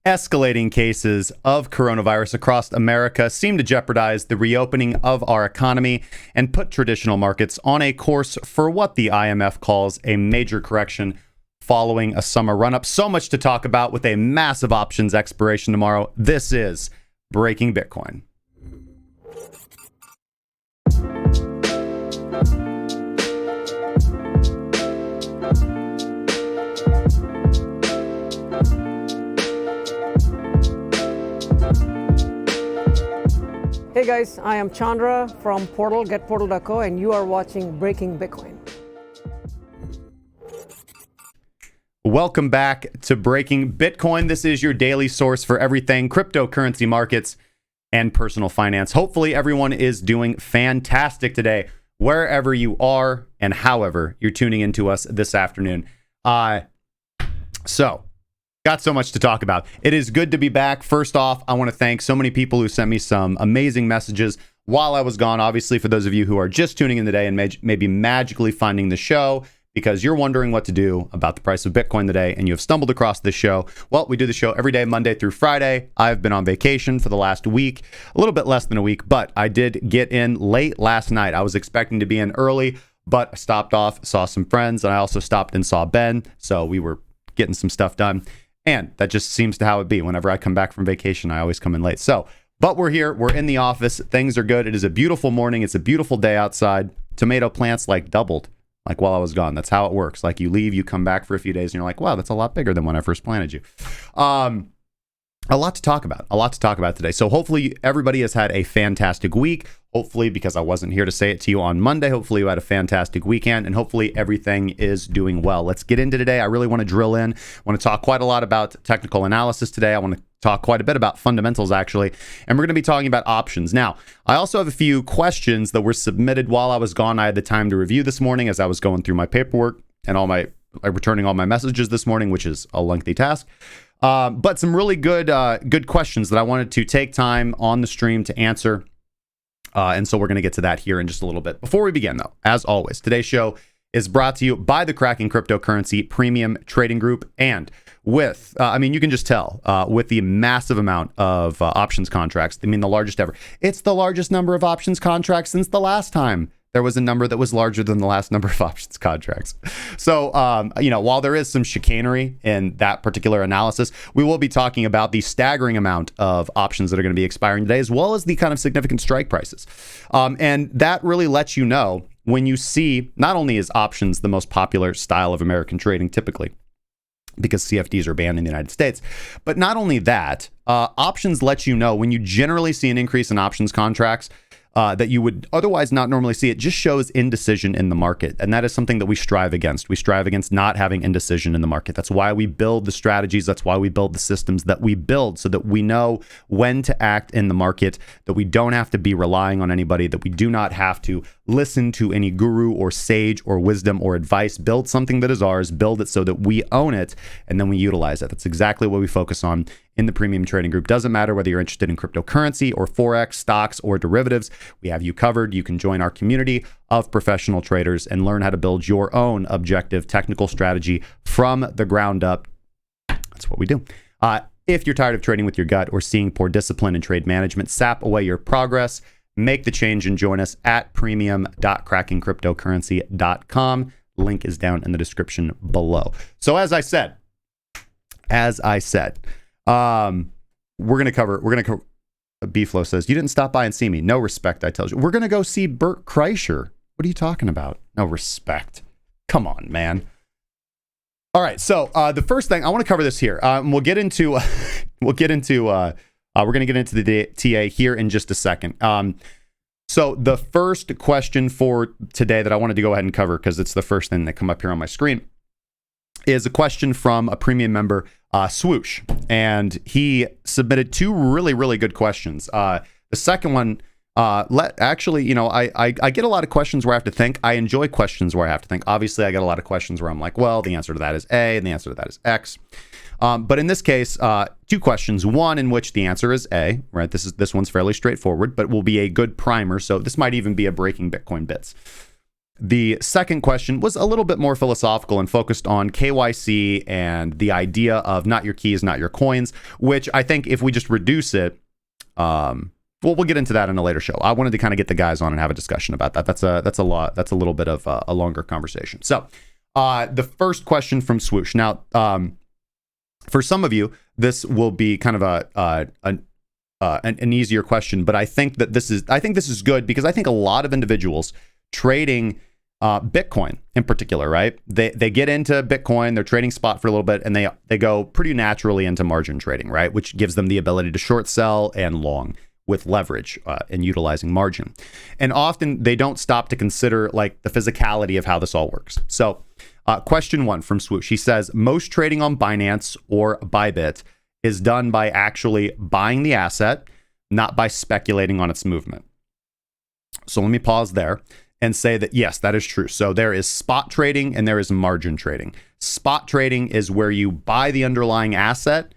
Escalating cases of coronavirus across America seem to jeopardize the reopening of our economy and put traditional markets on a course for what the IMF calls a major correction following a summer run-up. So much to talk about with a massive options expiration tomorrow. This is Breaking Bitcoin. Hey guys, I am Chandra from getportal.co and you are watching Breaking Bitcoin. Welcome back to Breaking Bitcoin. This is your daily source for everything cryptocurrency markets and personal finance. Hopefully everyone is doing fantastic today, wherever you are and however you're tuning into us this afternoon. Got so much to talk about. It is good to be back. First off, I want to thank so many people who sent me some amazing messages while I was gone. Obviously, for those of you who are just tuning in today and maybe magically finding the show because you're wondering what to do about the price of Bitcoin today and you have stumbled across this show. Well, we do the show every day, Monday through Friday. I've been on vacation for the last week, a little bit less than a week, but I did get in late last night. I was expecting to be in early, but I stopped off, saw some friends, and I also stopped and saw Ben. So we were getting some stuff done. And that just seems to how it be. Whenever I come back from vacation, I always come in late. But we're here. We're in the office. Things are good. It is a beautiful morning. It's a beautiful day outside. Tomato plants doubled while I was gone. That's how it works. You leave, you come back for a few days, and you're like, wow, that's a lot bigger than when I first planted you. A lot to talk about today. So hopefully everybody has had a fantastic week. Hopefully, because I wasn't here to say it to you on Monday, hopefully you had a fantastic weekend and hopefully everything is doing well. Let's get into today. I really want to drill in. I want to talk quite a lot about technical analysis today. I want to talk quite a bit about fundamentals actually. And we're going to be talking about options. Now, I also have a few questions that were submitted while I was gone. I had the time to review this morning as I was going through my paperwork and returning all my messages this morning, which is a lengthy task. But some really good questions that I wanted to take time on the stream to answer. And so we're going to get to that here in just a little bit. Before we begin, though, as always, today's show is brought to you by the Cracking Crypotcurrency Premium Trading Group. And with, you can just tell, with the massive amount of options contracts, the largest ever. It's the largest number of options contracts since the last time there was a number that was larger than the last number of options contracts. So, while there is some chicanery in that particular analysis, we will be talking about the staggering amount of options that are going to be expiring today, as well as the kind of significant strike prices. And that really lets you know when you see, not only is options the most popular style of American trading typically, because CFDs are banned in the United States. But not only that, options let you know when you generally see an increase in options contracts that you would otherwise not normally see. It just shows indecision in the market. And that is something that we strive against. We strive against not having indecision in the market. That's why we build the strategies. That's why we build the systems that we build so that we know when to act in the market, that we don't have to be relying on anybody, that we do not have to listen to any guru or sage or wisdom or advice. Build something that is ours, build it so that we own it, and then we utilize it. That's exactly what we focus on in the Premium Trading Group. Doesn't matter whether you're interested in cryptocurrency or Forex, stocks, or derivatives. We have you covered. You can join our community of professional traders and learn how to build your own objective technical strategy from the ground up. That's what we do. If you're tired of trading with your gut or seeing poor discipline in trade management sap away your progress, make the change and join us at premium.crackingcryptocurrency.com. Link is down in the description below. So as I said, we're going to cover, B-Flow says, you didn't stop by and see me. No respect, I tell you. We're going to go see Bert Kreischer. What are you talking about? No respect. Come on, man. All right. So the first thing I want to cover this here. We're going to get into the TA here in just a second. So the first question for today that I wanted to go ahead and cover, because it's the first thing that come up here on my screen, is a question from a premium member, Swoosh, and he submitted two really, really good questions. The second one, I get a lot of questions where I have to think. I enjoy questions where I have to think. Obviously, I get a lot of questions where I'm like, well, the answer to that is A, and the answer to that is X. But in this case, two questions. One in which the answer is A, right? This one's fairly straightforward, but will be a good primer. So this might even be a Breaking Bitcoin Bits. The second question was a little bit more philosophical and focused on KYC and the idea of not your keys, not your coins, which I think if we just reduce it, we'll get into that in a later show. I wanted to kind of get the guys on and have a discussion about that. That's a little bit of a longer conversation. So the first question from Swoosh. Now, for some of you, this will be kind of an easier question, but I think this is good because I think a lot of individuals trading Bitcoin in particular, right? They get into Bitcoin, they're trading spot for a little bit, and they go pretty naturally into margin trading, right? Which gives them the ability to short sell and long with leverage and utilizing margin. And often they don't stop to consider like the physicality of how this all works. So question one from Swoosh, he says, most trading on Binance or ByBit is done by actually buying the asset, not by speculating on its movement. So let me pause there and say that, yes, that is true. So there is spot trading and there is margin trading. Spot trading is where you buy the underlying asset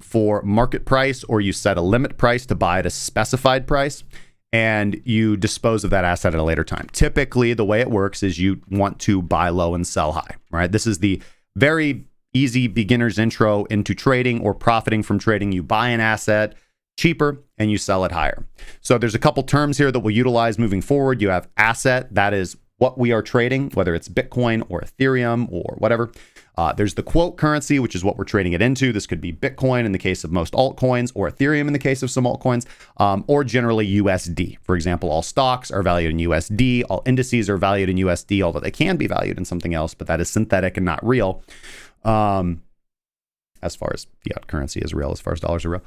for market price, or you set a limit price to buy at a specified price, and you dispose of that asset at a later time. Typically, the way it works is you want to buy low and sell high, right? This is the very easy beginner's intro into trading or profiting from trading. You buy an asset cheaper and you sell it higher. So there's a couple terms here that we'll utilize moving forward. You have asset, that is what we are trading, whether it's Bitcoin or Ethereum or whatever. There's the quote currency, which is what we're trading it into. This could be Bitcoin in the case of most altcoins, or Ethereum in the case of some altcoins, or generally USD. For example, all stocks are valued in USD. All indices are valued in USD, although they can be valued in something else, but that is synthetic and not real. As far as fiat currency is real, as far as dollars are real.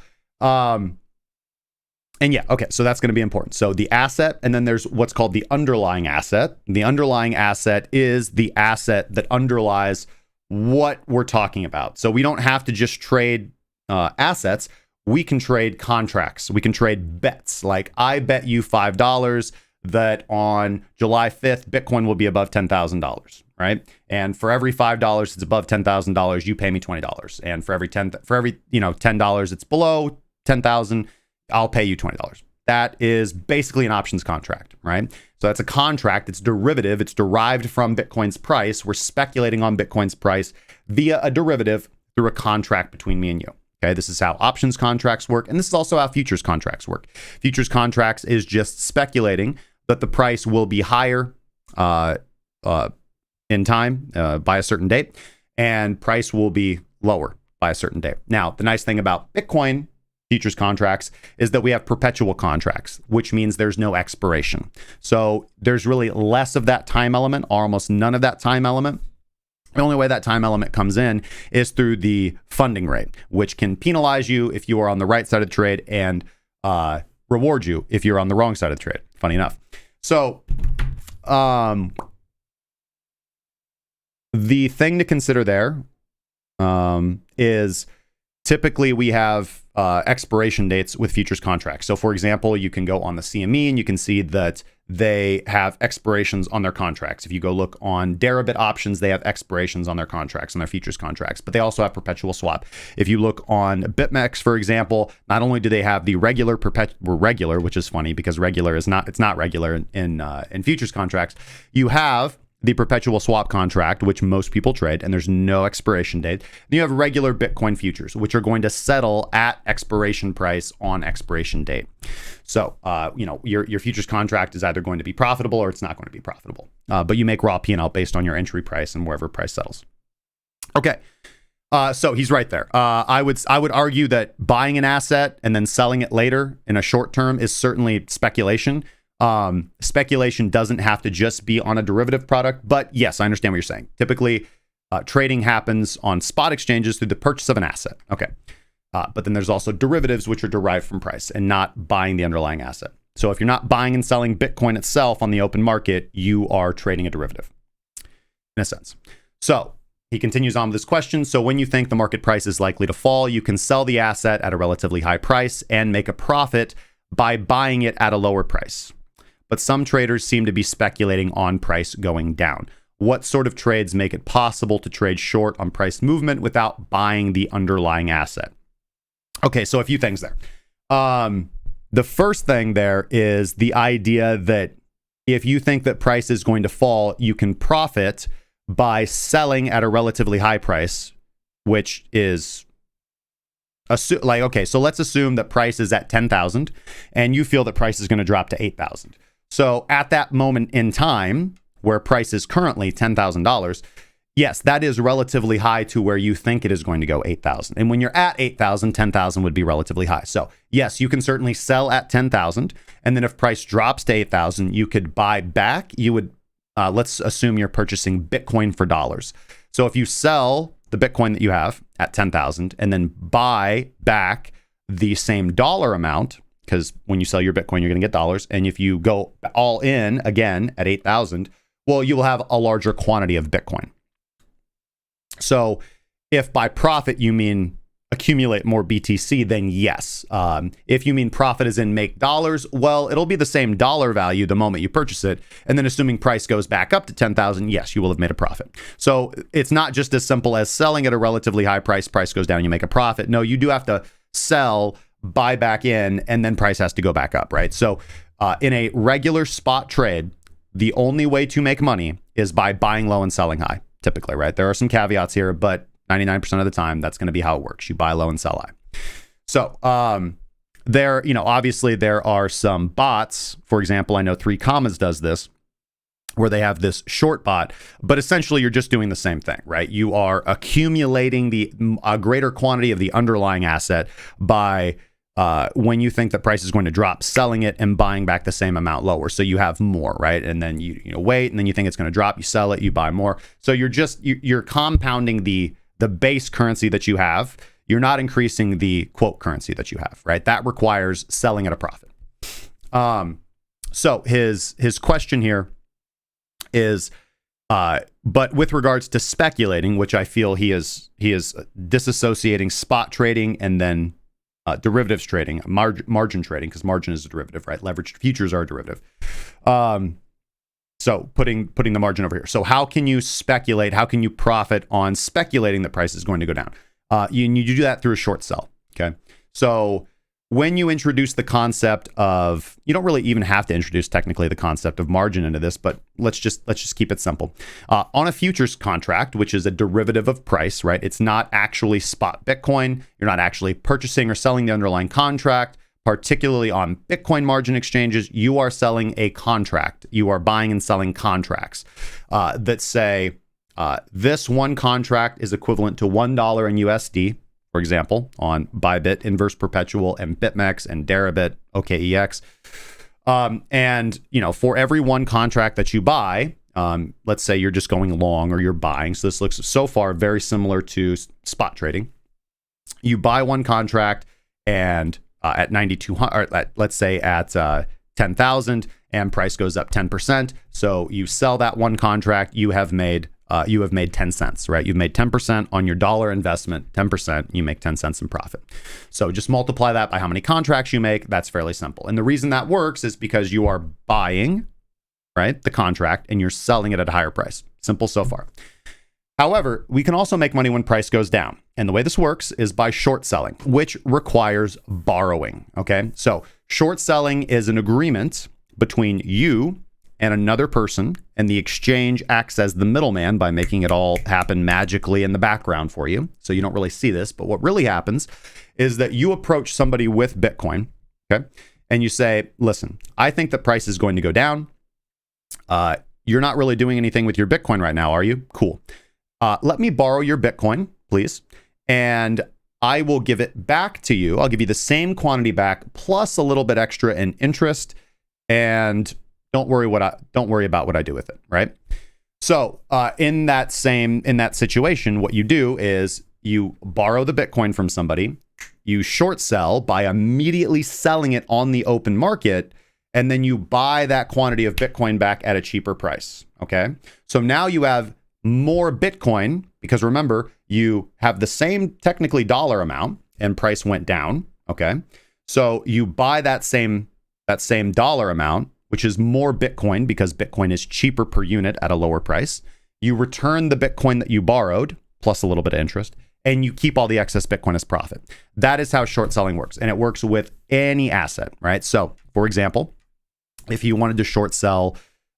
And yeah, okay, so that's going to be important. So the asset, and then there's what's called the underlying asset. The underlying asset is the asset that underlies what we're talking about. So we don't have to just trade assets. We can trade contracts. We can trade bets. Like, I bet you $5 that on July 5th, Bitcoin will be above $10,000, right? And for every $5 it's above $10,000, you pay me $20. And for every $10 it's below 10,000, I'll pay you $20. That is basically an options contract, right? So that's a contract. It's derivative. It's derived from Bitcoin's price. We're speculating on Bitcoin's price via a derivative through a contract between me and you. Okay, this is how options contracts work, and this is also how futures contracts work. Futures contracts is just speculating that the price will be higher in time by a certain date, and price will be lower by a certain date. Now, the nice thing about Bitcoin futures contracts is that we have perpetual contracts, which means there's no expiration. So there's really less of that time element, or almost none of that time element. The only way that time element comes in is through the funding rate, which can penalize you if you are on the right side of the trade and reward you if you're on the wrong side of the trade, funny enough. So the thing to consider there is typically we have expiration dates with futures contracts. So for example, you can go on the CME and you can see that they have expirations on their contracts. If you go look on Deribit options, they have expirations on their contracts, on their futures contracts, but they also have perpetual swap. If you look on BitMEX, for example, not only do they have the regular, which is funny because regular is not, it's not regular in futures contracts. You have the perpetual swap contract, which most people trade, and there's no expiration date. Then you have regular Bitcoin futures, which are going to settle at expiration price on expiration date. So, your futures contract is either going to be profitable or it's not going to be profitable. But you make raw P&L based on your entry price and wherever price settles. Okay. So he's right there. I would argue that buying an asset and then selling it later in a short term is certainly speculation. Speculation doesn't have to just be on a derivative product, but yes, I understand what you're saying. Typically, trading happens on spot exchanges through the purchase of an asset. Okay. But then there's also derivatives, which are derived from price and not buying the underlying asset. So if you're not buying and selling Bitcoin itself on the open market, you are trading a derivative in a sense. So he continues on with this question. So when you think the market price is likely to fall, you can sell the asset at a relatively high price and make a profit by buying it at a lower price. But some traders seem to be speculating on price going down. What sort of trades make it possible to trade short on price movement without buying the underlying asset? Okay, so a few things there. The first thing there is the idea that if you think that price is going to fall, you can profit by selling at a relatively high price, which is like, okay, so let's assume that price is at 10,000 and you feel that price is going to drop to 8,000. So at that moment in time where price is currently $10,000, yes, that is relatively high to where you think it is going to go 8,000. And when you're at 8,000, 10,000 would be relatively high. So yes, you can certainly sell at 10,000. And then if price drops to 8,000, you could buy back. You would, let's assume you're purchasing Bitcoin for dollars. So if you sell the Bitcoin that you have at 10,000 and then buy back the same dollar amount, because when you sell your Bitcoin, you're going to get dollars. And if you go all in again at 8,000, well, you will have a larger quantity of Bitcoin. So if by profit you mean accumulate more BTC, then yes. If you mean profit as in make dollars, well, it'll be the same dollar value the moment you purchase it. And then assuming price goes back up to 10,000, yes, you will have made a profit. So it's not just as simple as selling at a relatively high price, price goes down, you make a profit. No, you do have to sell, buy back in, and then price has to go back up, right? So in a regular spot trade, the only way to make money is by buying low and selling high, typically, right? There are some caveats here, but 99% of the time, that's going to be how it works. You buy low and sell high. So there, obviously there are some bots. For example, I know 3 Commas does this, where they have this short bot, but essentially you're just doing the same thing, right? You are accumulating a greater quantity of the underlying asset by when you think the price is going to drop, selling it and buying back the same amount lower. So you have more, right? And then you wait, and then you think it's going to drop, you sell it, you buy more. So you're compounding the base currency that you have. You're not increasing the quote currency that you have, right? That requires selling at a profit. So his question here is, but with regards to speculating, which I feel he is disassociating spot trading and then derivatives trading, margin trading, because margin is a derivative, right? Leveraged futures are a derivative. So putting the margin over here. So how can you speculate? How can you profit on speculating that price is going to go down? You do that through a short sell. Okay. So when you introduce the concept of, you don't really even have to introduce technically the concept of margin into this, but let's just keep it simple. On a futures contract, which is a derivative of price, right? It's not actually spot Bitcoin. You're not actually purchasing or selling the underlying contract. Particularly on Bitcoin margin exchanges, you are selling a contract. You are buying and selling contracts that say this one contract is equivalent to $1 in USD, for example, on ByBit, Inverse Perpetual, and BitMEX, and Deribit, OKEX. And, for every one contract that you buy, let's say you're just going long or you're buying. So this looks so far very similar to spot trading. You buy one contract and at 9,200, or let's say at 10,000, and price goes up 10%. So you sell that one contract, you have made 10 cents, right? You've made 10% on your dollar investment, 10%, you make 10 cents in profit. So just multiply that by how many contracts you make. That's fairly simple. And the reason that works is because you are buying, right, the contract, and you're selling it at a higher price. Simple so far. However, we can also make money when price goes down. And the way this works is by short selling, which requires borrowing. Okay. So short selling is an agreement between you and another person, and the exchange acts as the middleman by making it all happen magically in the background for you. So you don't really see this, but what really happens is that you approach somebody with Bitcoin, okay, and you say, listen, I think the price is going to go down. You're not really doing anything with your Bitcoin right now, are you? Cool. Let me borrow your Bitcoin, please, and I will give it back to you. I'll give you the same quantity back plus a little bit extra in interest, and don't worry about what I do with it, right? So in that situation, what you do is you borrow the Bitcoin from somebody, you short sell by immediately selling it on the open market, and then you buy that quantity of Bitcoin back at a cheaper price. Okay, so now you have more Bitcoin, because remember, you have the same technically dollar amount and price went down. Okay. So you buy that same dollar amount, which is more Bitcoin because Bitcoin is cheaper per unit at a lower price. You return the Bitcoin that you borrowed plus a little bit of interest, and you keep all the excess Bitcoin as profit. That is how short selling works. And it works with any asset, right? So for example, if you wanted to short sell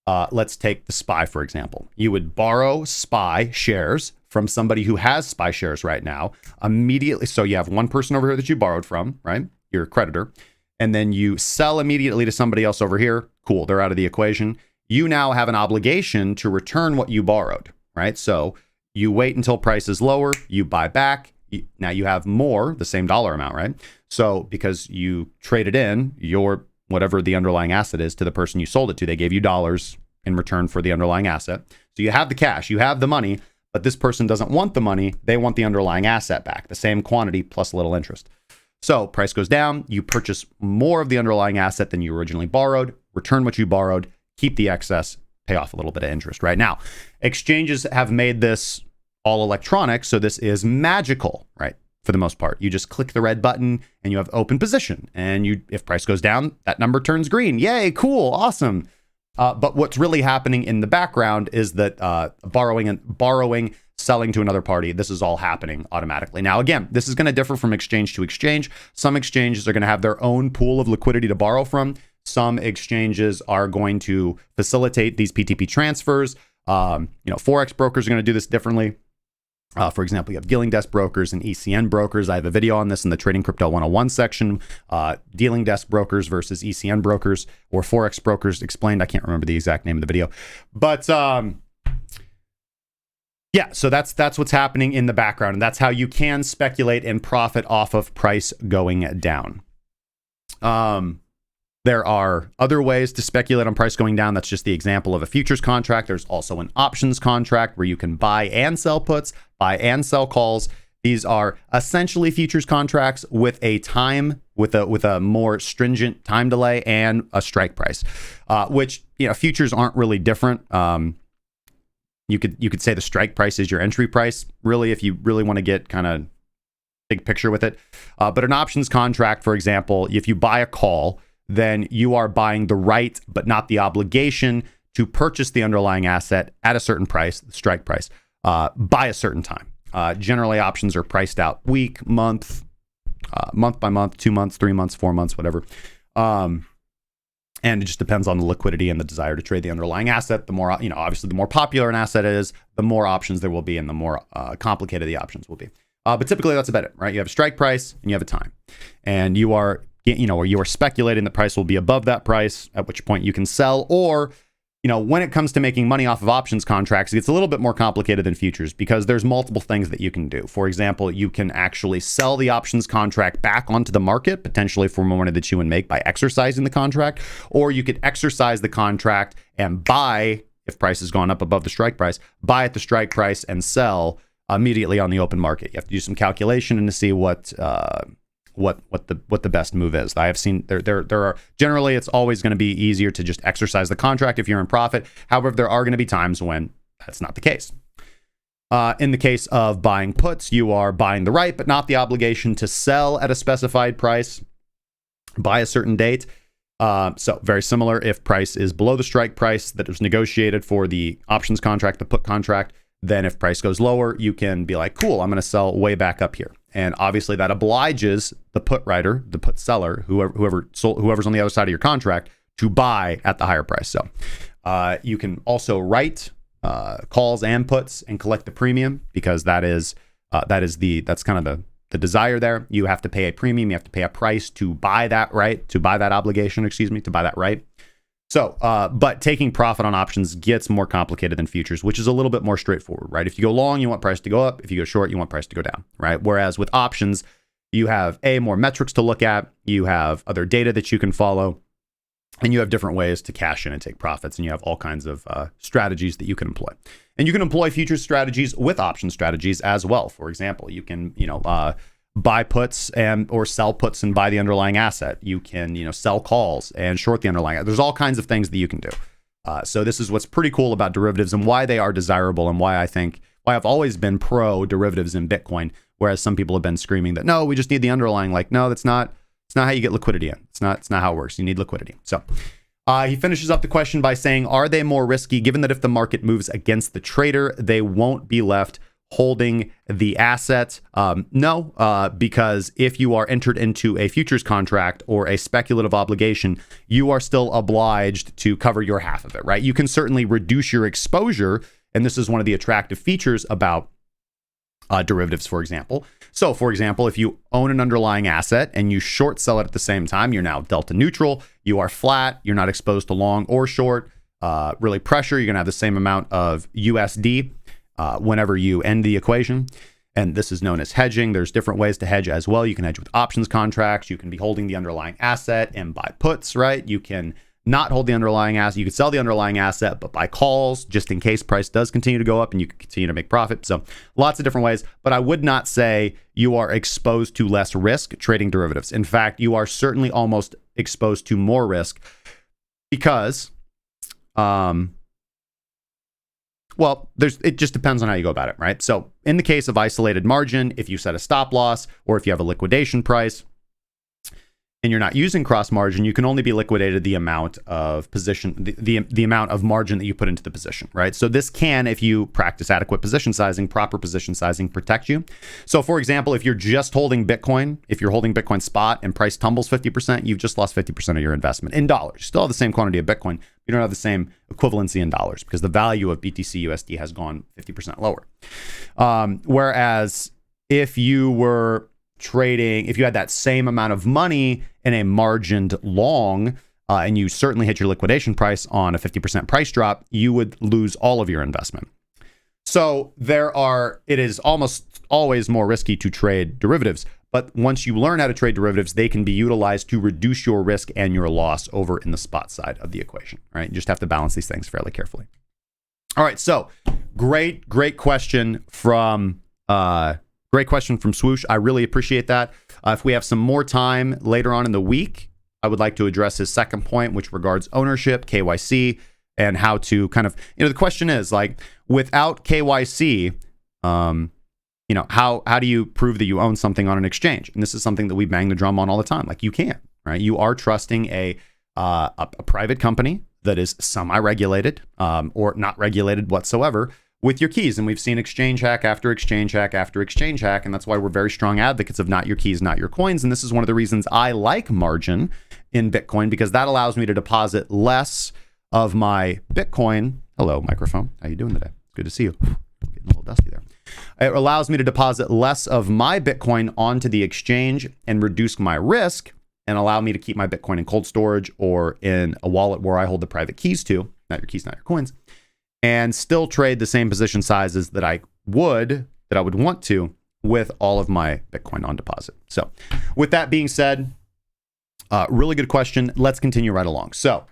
Let's take the SPY, for example. You would borrow SPY shares from somebody who has SPY shares right now immediately. So you have one person over here that you borrowed from, right? Your creditor. And then you sell immediately to somebody else over here. Cool, they're out of the equation. You now have an obligation to return what you borrowed, right? So you wait until price is lower, you buy back. Now you have more, the same dollar amount, right? So because you traded in your whatever the underlying asset is to the person you sold it to, they gave you dollars in return for the underlying asset. So you have the cash, you have the money, but this person doesn't want the money. They want the underlying asset back, the same quantity plus a little interest. So price goes down, you purchase more of the underlying asset than you originally borrowed, return what you borrowed, keep the excess, pay off a little bit of interest. Right now, exchanges have made this all electronic, so this is magical, right? For the most part, you just click the red button and you have open position, and if price goes down, that number turns green. Yay, cool, awesome. But what's really happening in the background is that borrowing, selling to another party, this is all happening automatically. Now, again, this is going to differ from exchange to exchange. Some exchanges are going to have their own pool of liquidity to borrow from. Some exchanges are going to facilitate these PTP transfers. Forex brokers are going to do this differently. For example, you have dealing desk brokers and ECN brokers. I have a video on this in the Trading Crypto 101 section. Dealing desk brokers versus ECN brokers, or Forex brokers explained. I can't remember the exact name of the video. But yeah, so that's what's happening in the background. And that's how you can speculate and profit off of price going down. There are other ways to speculate on price going down. That's just the example of a futures contract. There's also an options contract where you can buy and sell puts, buy and sell calls. These are essentially futures contracts with a more stringent time delay and a strike price, which, futures aren't really different. You could say the strike price is your entry price, really, if you really want to get kind of big picture with it. But an options contract, for example, if you buy a call, then you are buying the right, but not the obligation to purchase the underlying asset at a certain price, the strike price, by a certain time. Generally, options are priced out week, month by month, 2 months, 3 months, 4 months, whatever. And it just depends on the liquidity and the desire to trade the underlying asset. The more, obviously, the more popular an asset is, the more options there will be, and the more complicated the options will be. But typically, that's about it, right? You have a strike price and you have a time, and you are speculating the price will be above that price, at which point you can sell. Or, when it comes to making money off of options contracts, it gets a little bit more complicated than futures, because there's multiple things that you can do. For example, you can actually sell the options contract back onto the market, potentially for more money that you would make by exercising the contract. Or you could exercise the contract and buy, if price has gone up above the strike price, buy at the strike price and sell immediately on the open market. You have to do some calculation and to see what the best move is. I have seen there are generally, it's always going to be easier to just exercise the contract if you're in profit. However, there are going to be times when that's not the case. In the case of buying puts, you are buying the right but not the obligation to sell at a specified price by a certain date. So very similar. If price is below the strike price that was negotiated for the options contract, the put contract, then if price goes lower, you can be like, cool, I'm going to sell way back up here. And obviously that obliges the put writer, the put seller, whoever's on the other side of your contract, to buy at the higher price. So you can also write calls and puts and collect the premium, because that's kind of the desire there. You have to pay a premium, you have to pay a price to buy that right, to buy that obligation, to buy that right. So, but taking profit on options gets more complicated than futures, which is a little bit more straightforward, right? If you go long, you want price to go up. If you go short, you want price to go down, right? Whereas with options, you have more metrics to look at, you have other data that you can follow, and you have different ways to cash in and take profits, and you have all kinds of strategies that you can employ. And you can employ futures strategies with option strategies as well. For example, you can, buy puts or sell puts and buy the underlying asset. You can, sell calls and short the underlying. There's all kinds of things that you can do. So this is what's pretty cool about derivatives and why they are desirable, and why I've always been pro derivatives in Bitcoin, whereas some people have been screaming that, no, we just need the underlying. Like, no, it's not how you get liquidity in. It's not how it works. You need liquidity. So he finishes up the question by saying, are they more risky given that if the market moves against the trader, they won't be left holding the asset? No, because if you are entered into a futures contract or a speculative obligation, you are still obliged to cover your half of it, right? You can certainly reduce your exposure, and this is one of the attractive features about derivatives, for example. So, for example, if you own an underlying asset and you short sell it at the same time, you're now delta neutral, you are flat, you're not exposed to long or short, really pressure, you're going to have the same amount of USD whenever you end the equation. And this is known as hedging. There's different ways to hedge as well. You can hedge with options contracts. You can be holding the underlying asset and buy puts, right? You can not hold the underlying asset. You could sell the underlying asset, but buy calls just in case price does continue to go up and you can continue to make profit. So lots of different ways, but I would not say you are exposed to less risk trading derivatives. In fact, you are certainly almost exposed to more risk because, well, it just depends on how you go about it, right? So in the case of isolated margin, if you set a stop loss or if you have a liquidation price, and you're not using cross margin, you can only be liquidated the amount of position, the amount of margin that you put into the position, right? So this can, if you practice adequate position sizing, proper position sizing, protect you. So for example, if you're just holding Bitcoin, if you're holding Bitcoin spot and price tumbles 50%, you've just lost 50% of your investment in dollars. You still have the same quantity of Bitcoin. You don't have the same equivalency in dollars because the value of BTC USD has gone 50% lower. Whereas if you were trading, if you had that same amount of money in a margined long, and you certainly hit your liquidation price on a 50% price drop, you would lose all of your investment. So it is almost always more risky to trade derivatives. But once you learn how to trade derivatives, they can be utilized to reduce your risk and your loss over in the spot side of the equation, right? You just have to balance these things fairly carefully. All right, so great question from Swoosh. I really appreciate that. If we have some more time later on in the week, I would like to address his second point, which regards ownership, KYC, and how to kind of, the question is like, without KYC, how do you prove that you own something on an exchange? And this is something that we bang the drum on all the time. Like you can't, right? You are trusting a private company that is semi-regulated or not regulated whatsoever with your keys. And we've seen exchange hack after exchange hack after exchange hack. And that's why we're very strong advocates of not your keys, not your coins. And this is one of the reasons I like margin in Bitcoin, because that allows me to deposit less of my Bitcoin. Hello, microphone. How you doing today? Good to see you. Getting a little dusty there. It allows me to deposit less of my Bitcoin onto the exchange and reduce my risk and allow me to keep my Bitcoin in cold storage or in a wallet where I hold the private keys to, not your keys, not your coins, and still trade the same position sizes that I would want to with all of my Bitcoin on deposit. So with that being said, really good question. Let's continue right along. So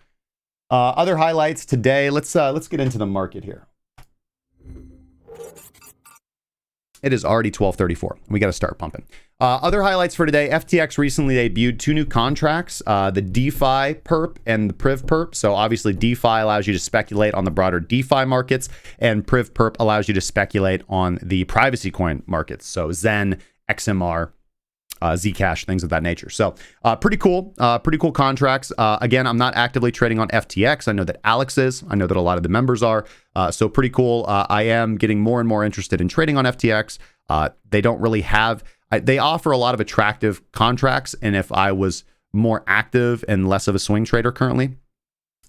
other highlights today, let's get into the market here. It is already 12:34. We got to start pumping. Other highlights for today. FTX recently debuted two new contracts, the DeFi perp and the Priv perp. So obviously DeFi allows you to speculate on the broader DeFi markets, and Priv perp allows you to speculate on the privacy coin markets. So Zen, XMR, Zcash, things of that nature. So pretty cool contracts. Again, I'm not actively trading on FTX. I know that Alex is. I know that a lot of the members are. So pretty cool. I am getting more and more interested in trading on FTX. They don't really have, they offer a lot of attractive contracts. And if I was more active and less of a swing trader currently,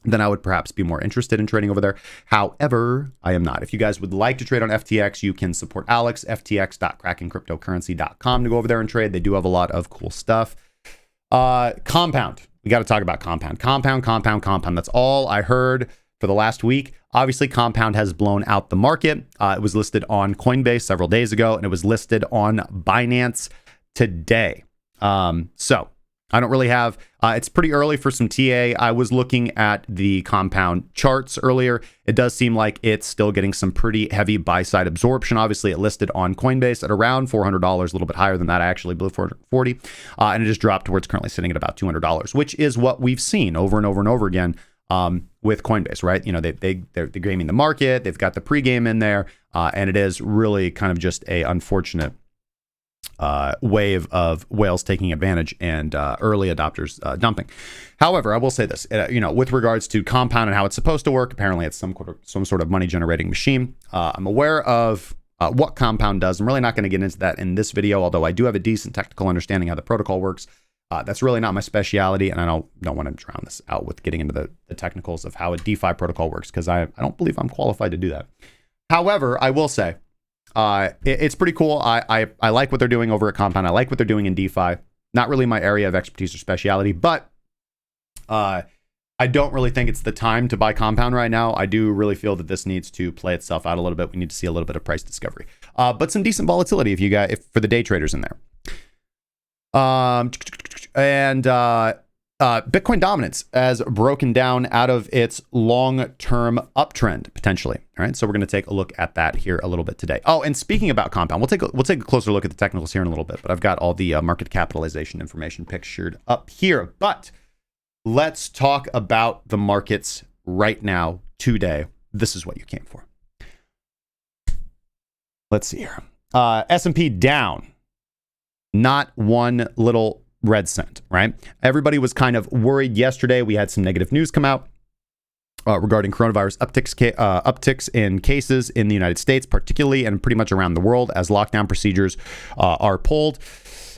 then I would perhaps be more interested in trading over there. However, I am not. If you guys would like to trade on FTX, you can support Alex, ftx.crackingcryptocurrency.com to go over there and trade. They do have a lot of cool stuff. Compound. We got to talk about Compound. Compound. That's all I heard for the last week. Obviously, Compound has blown out the market. It was listed on Coinbase several days ago, and it was listed on Binance today. So I don't really have, it's pretty early for some TA. I was looking at the Compound charts earlier. It does seem like it's still getting some pretty heavy buy side absorption. Obviously, it listed on Coinbase at around $400, a little bit higher than that. I actually believe 440, and it just dropped to where it's currently sitting at about $200, which is what we've seen over and over and over again with Coinbase, right? They're gaming the market. They've got the pregame in there, and it is really kind of just a unfortunate wave of whales taking advantage and early adopters dumping. However, I will say this, with regards to Compound and how it's supposed to work, apparently it's some sort of money generating machine. I'm aware of what compound does. I'm really not going to get into that in this video, although I do have a decent technical understanding how the protocol works. That's really not my speciality, and I don't want to drown this out with getting into the technicals of how a DeFi protocol works, because I don't believe I'm qualified to do that. However, I will say it's pretty cool. I like what they're doing over at Compound. I like what they're doing in DeFi. Not really my area of expertise or speciality, but I don't really think it's the time to buy Compound right now. I do really feel that this needs to play itself out a little bit. We need to see a little bit of price discovery, but some decent volatility if for the day traders in there. Bitcoin dominance has broken down out of its long-term uptrend potentially. All right, so we're going to take a look at that here a little bit today. Oh, and speaking about Compound, we'll take a closer look at the technicals here in a little bit. But I've got all the market capitalization information pictured up here. But let's talk about the markets right now today. This is what you came for. Let's see here. S&P down. Not one little red cent, right? Everybody was kind of worried yesterday. We had some negative news come out regarding coronavirus upticks in cases in the United States, particularly, and pretty much around the world as lockdown procedures are pulled.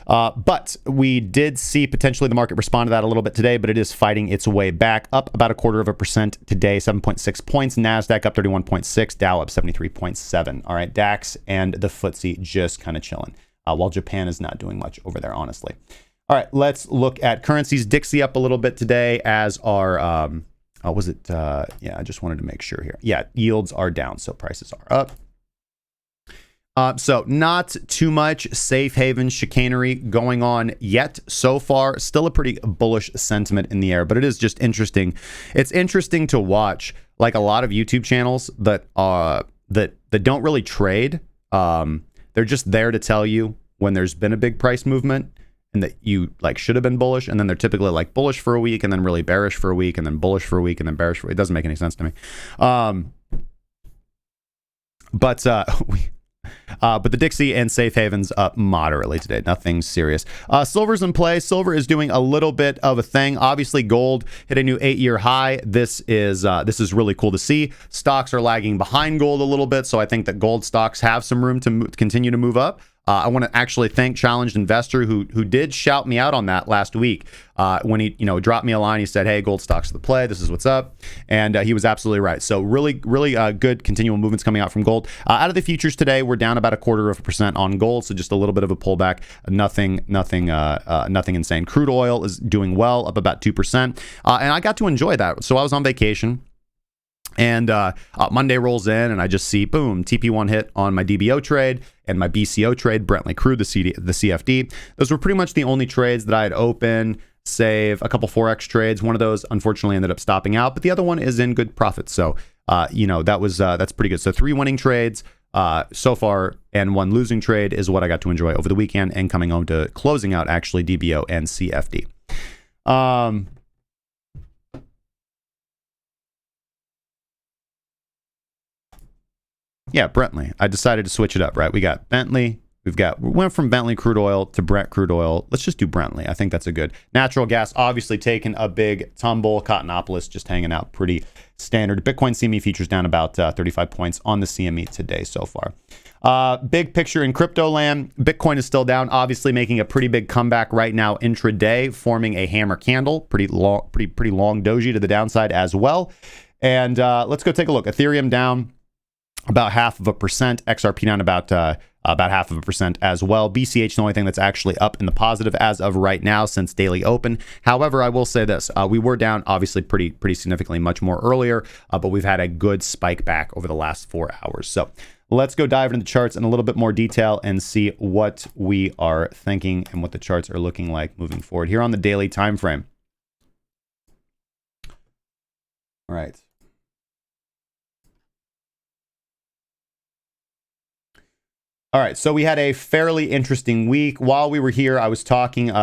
But we did see potentially the market respond to that a little bit today, but it is fighting its way back up about 0.25% today, 7.6 points. NASDAQ up 31.6, Dow up 73.7. All right, DAX and the FTSE just kind of chilling. While Japan is not doing much over there, honestly. All right, let's look at currencies. Dixie up a little bit today, as are, yeah, I just wanted to make sure here. Yeah, yields are down, so prices are up. So not too much safe haven chicanery going on yet so far. Still a pretty bullish sentiment in the air, but it is just interesting. It's interesting to watch, like a lot of YouTube channels that don't really trade. They're just there to tell you when there's been a big price movement and that you like should have been bullish, and then they're typically like bullish for a week and then really bearish for a week and then bullish for a week and then bearish for a week. It doesn't make any sense to me. But the Dixie and safe havens up moderately today. Nothing serious. Silver's in play. Silver is doing a little bit of a thing. Obviously, gold hit a new 8-year high. This is really cool to see. Stocks are lagging behind gold a little bit, so I think that gold stocks have some room to continue to move up. I want to actually thank Challenged Investor who did shout me out on that last week when he dropped me a line. He said, "Hey, gold stocks are the play. This is what's up," and he was absolutely right. So really good continual movements coming out from gold. Out of the futures today, we're down about 0.25% on gold, so just a little bit of a pullback. Nothing insane. Crude oil is doing well, up about 2%, and I got to enjoy that. So I was on vacation. And Monday rolls in and I just see, boom, TP1 hit on my DBO trade and my BCO trade, Brently Crude, the CFD. Those were pretty much the only trades that I had open, save a couple FOREX trades. One of those unfortunately ended up stopping out, but the other one is in good profit. So, that's pretty good. So 3 winning trades so far and 1 losing trade is what I got to enjoy over the weekend and coming home to closing out actually DBO and CFD. Yeah, Brently. I decided to switch it up, right? We got Bentley. We went from Bentley crude oil to Brent crude oil. Let's just do Brently. I think that's a good. Natural gas obviously taking a big tumble. Cottonopolis just hanging out pretty standard. Bitcoin CME futures down about 35 points on the CME today so far. Big picture in crypto land. Bitcoin is still down, obviously making a pretty big comeback right now intraday, forming a hammer candle. Pretty long doji to the downside as well. And let's go take a look. Ethereum down about 0.5%, XRP down about 0.5% as well. BCH, the only thing that's actually up in the positive as of right now since daily open. However, I will say this: we were down obviously pretty significantly, much more earlier, but we've had a good spike back over the last 4 hours. So let's go dive into the charts in a little bit more detail and see what we are thinking and what the charts are looking like moving forward here on the daily time frame. All right. All right, so we had a fairly interesting week. While we were here, I was talking,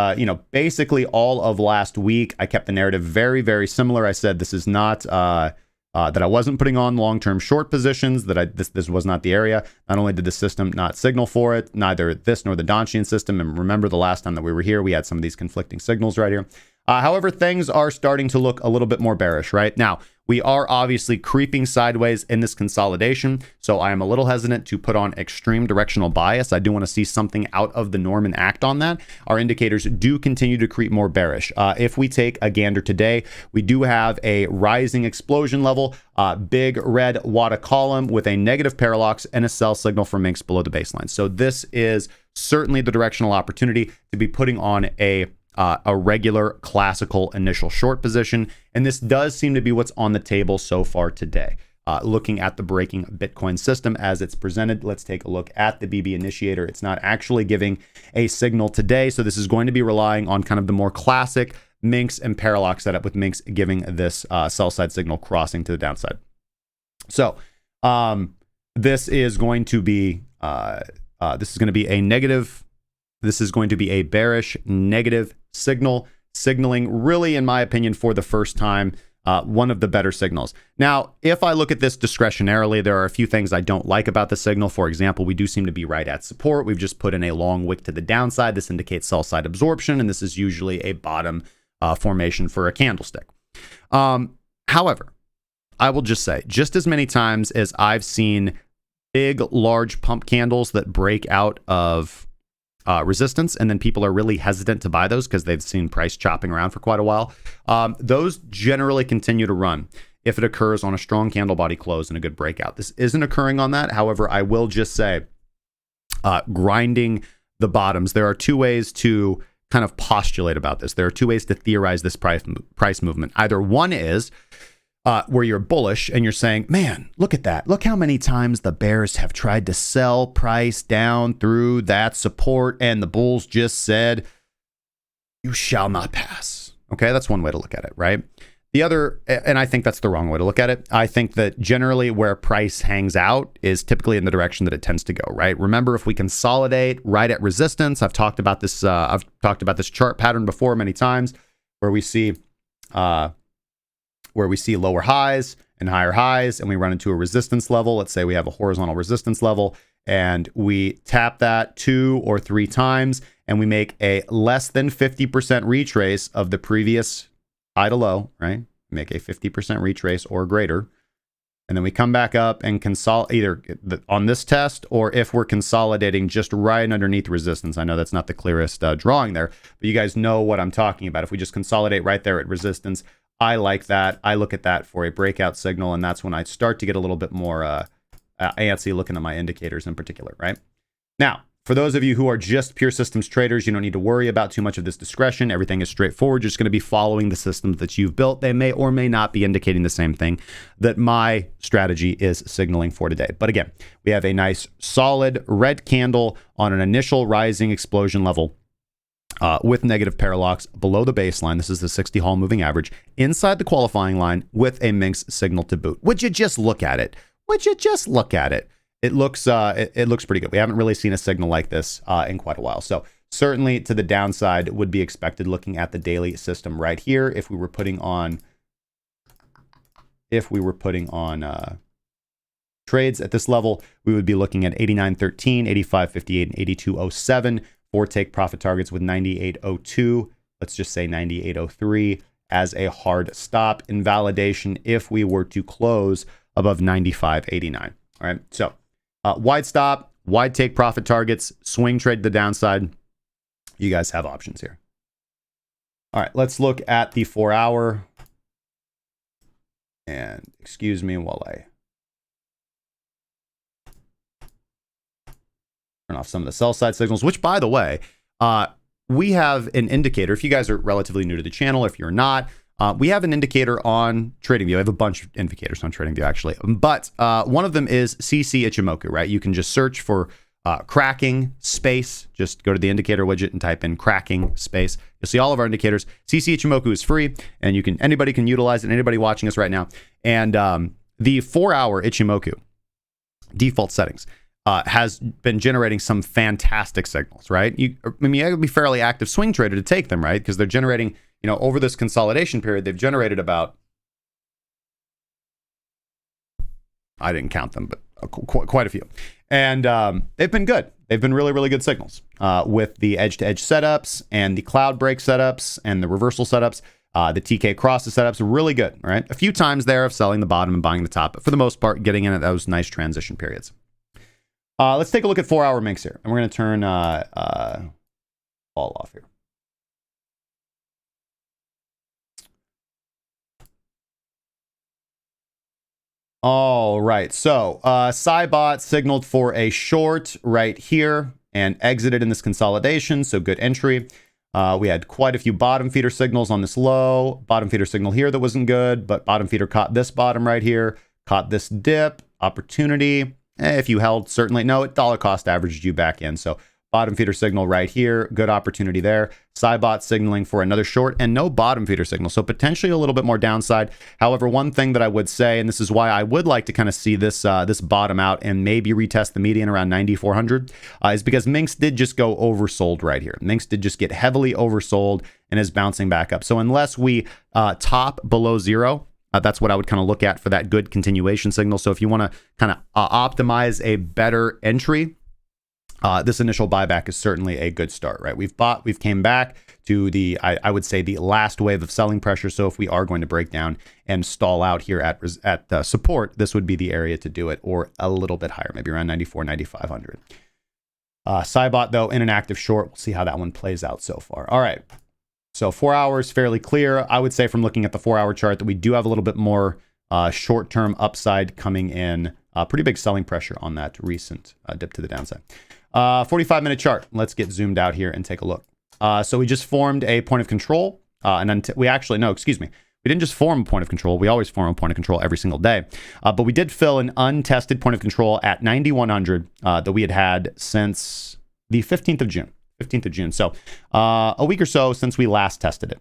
basically all of last week. I kept the narrative very, very similar. I said this is not that I wasn't putting on long-term short positions. That this was not the area. Not only did the system not signal for it, neither this nor the Donchian system. And remember, the last time that we were here, we had some of these conflicting signals right here. However, things are starting to look a little bit more bearish right now. We are obviously creeping sideways in this consolidation, so I am a little hesitant to put on extreme directional bias. I do want to see something out of the norm and act on that. Our indicators do continue to creep more bearish. If we take a gander today, we do have a rising explosion level, big red WADA column with a negative parallax and a sell signal for minks below the baseline. So this is certainly the directional opportunity to be putting on a regular classical initial short position. And this does seem to be what's on the table so far today. Looking at the breaking Bitcoin system as it's presented, let's take a look at the BB initiator. It's not actually giving a signal today. So this is going to be relying on kind of the more classic minks and parallax setup, with minks giving this sell side signal crossing to the downside. So this is going to be a negative. This is going to be a bearish negative signal, signaling really, in my opinion, for the first time, one of the better signals. Now, if I look at this discretionarily, there are a few things I don't like about the signal. For example, we do seem to be right at support. We've just put in a long wick to the downside. This indicates sell side absorption, and this is usually a bottom formation for a candlestick. However, I will just say, just as many times as I've seen big, large pump candles that break out of resistance, and then people are really hesitant to buy those because they've seen price chopping around for quite a while. Those generally continue to run if it occurs on a strong candle body close and a good breakout. This isn't occurring on that. However, I will just say, grinding the bottoms, there are two ways to kind of postulate about this. There are two ways to theorize this price movement. Either one is where you're bullish and you're saying, man, look at that. Look how many times the bears have tried to sell price down through that support, and the bulls just said, you shall not pass. Okay, that's one way to look at it, right? The other, and I think that's the wrong way to look at it. I think that generally where price hangs out is typically in the direction that it tends to go, right? Remember, if we consolidate right at resistance, I've talked about this chart pattern before many times, where we see lower highs and higher highs, and we run into a resistance level. Let's say we have a horizontal resistance level, and we tap that 2 or 3 times, and we make a less than 50% retrace of the previous high to low, right? Make a 50% retrace or greater. And then we come back up and consolidate either on this test, or if we're consolidating just right underneath resistance. I know that's not the clearest drawing there, but you guys know what I'm talking about. If we just consolidate right there at resistance, I like that. I look at that for a breakout signal, and that's when I start to get a little bit more antsy looking at my indicators in particular, right? Now, for those of you who are just pure systems traders, you don't need to worry about too much of this discretion. Everything is straightforward. You're just going to be following the systems that you've built. They may or may not be indicating the same thing that my strategy is signaling for today. But again, we have a nice solid red candle on an initial rising explosion level with negative parallax below the baseline. This is the 60 Hall moving average inside the qualifying line with a minx signal to boot. Would you just look at it? Would you just look at it? It looks pretty good. We haven't really seen a signal like this in quite a while. So certainly to the downside would be expected looking at the daily system right here. If we were putting on trades at this level, we would be looking at 89.13, 85.58, and 82.07 for take profit targets, with 98.02. Let's just say 98.03 as a hard stop invalidation if we were to close above 95.89. All right. So wide stop, wide take profit targets, swing trade to the downside. You guys have options here. All right. Let's look at the 4-hour. And excuse me while I turn off some of the sell side signals, which, by the way, we have an indicator. If you guys are relatively new to the channel, if you're not, we have an indicator on TradingView. I have a bunch of indicators on TradingView, actually. But one of them is CC Ichimoku, right? You can just search for cracking space. Just go to the indicator widget and type in cracking space. You'll see all of our indicators. CC Ichimoku is free, and anybody can utilize it. Anybody watching us right now. And the 4-hour Ichimoku default settings has been generating some fantastic signals, right? You have to be fairly active swing trader to take them, right? Because they're generating, over this consolidation period, they've generated about, I didn't count them, but quite a few. And they've been good. They've been really, really good signals with the edge-to-edge setups and the cloud break setups and the reversal setups. The TK cross setup's really good, right? A few times there of selling the bottom and buying the top, but for the most part, getting in at those nice transition periods. Let's take a look at 4-hour minks here, and we're going to turn fall off here. All right, so Cybot signaled for a short right here and exited in this consolidation, so good entry. We had quite a few bottom feeder signals on this low. Bottom feeder signal here that wasn't good, but bottom feeder caught this bottom right here, caught this dip, opportunity. If you held, certainly. No, it dollar cost averaged you back in. So bottom feeder signal right here, good opportunity there. Cybot signaling for another short and no bottom feeder signal. So potentially a little bit more downside. However, one thing that I would say, and this is why I would like to kind of see this this bottom out and maybe retest the median around 9,400 is because Minx did just go oversold right here. Minx did just get heavily oversold and is bouncing back up. So unless we top below zero, that's what I would kind of look at for that good continuation signal. So if you want to kind of optimize a better entry, this initial buyback is certainly a good start, right? We've bought, we've came back to the, I would say the last wave of selling pressure. So if we are going to break down and stall out here at support, this would be the area to do it, or a little bit higher, maybe around 94, 9,500. Cybot though, in an active short, we'll see how that one plays out so far. All right. So 4 hours, fairly clear. I would say from looking at the 4-hour chart that we do have a little bit more short-term upside coming in. Pretty big selling pressure on that recent dip to the downside. 45-minute chart. Let's get zoomed out here and take a look. So we just formed a point of control. We didn't just form a point of control. We always form a point of control every single day. But we did fill an untested point of control at 9,100 that we had since the 15th of June. 15th of June. So a week or so since we last tested it.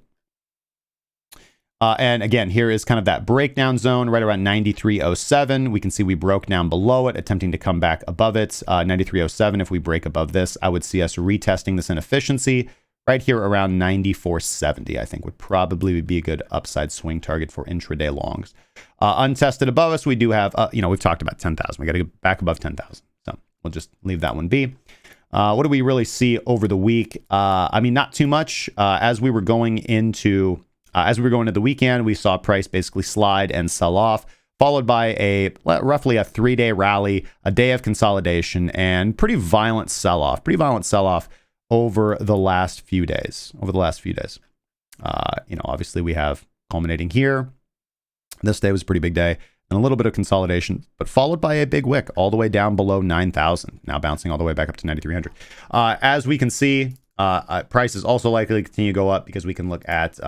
And again, here is kind of that breakdown zone right around 93.07. We can see we broke down below it, attempting to come back above it. 93.07, if we break above this, I would see us retesting this inefficiency right here around 94.70, I think would probably be a good upside swing target for intraday longs. Untested above us, we do have, we've talked about 10,000. We got to go back above 10,000. So we'll just leave that one be. What do we really see over the week? I mean, not too much. As we were going into the weekend, we saw price basically slide and sell off, followed by roughly a 3-day rally, a day of consolidation, and pretty violent sell-off. Over the last few days. Obviously we have culminating here. This day was a pretty big day. And a little bit of consolidation, but followed by a big wick all the way down below 9,000, now bouncing all the way back up to 9,300. As we can see, price is also likely to continue to go up because we can look at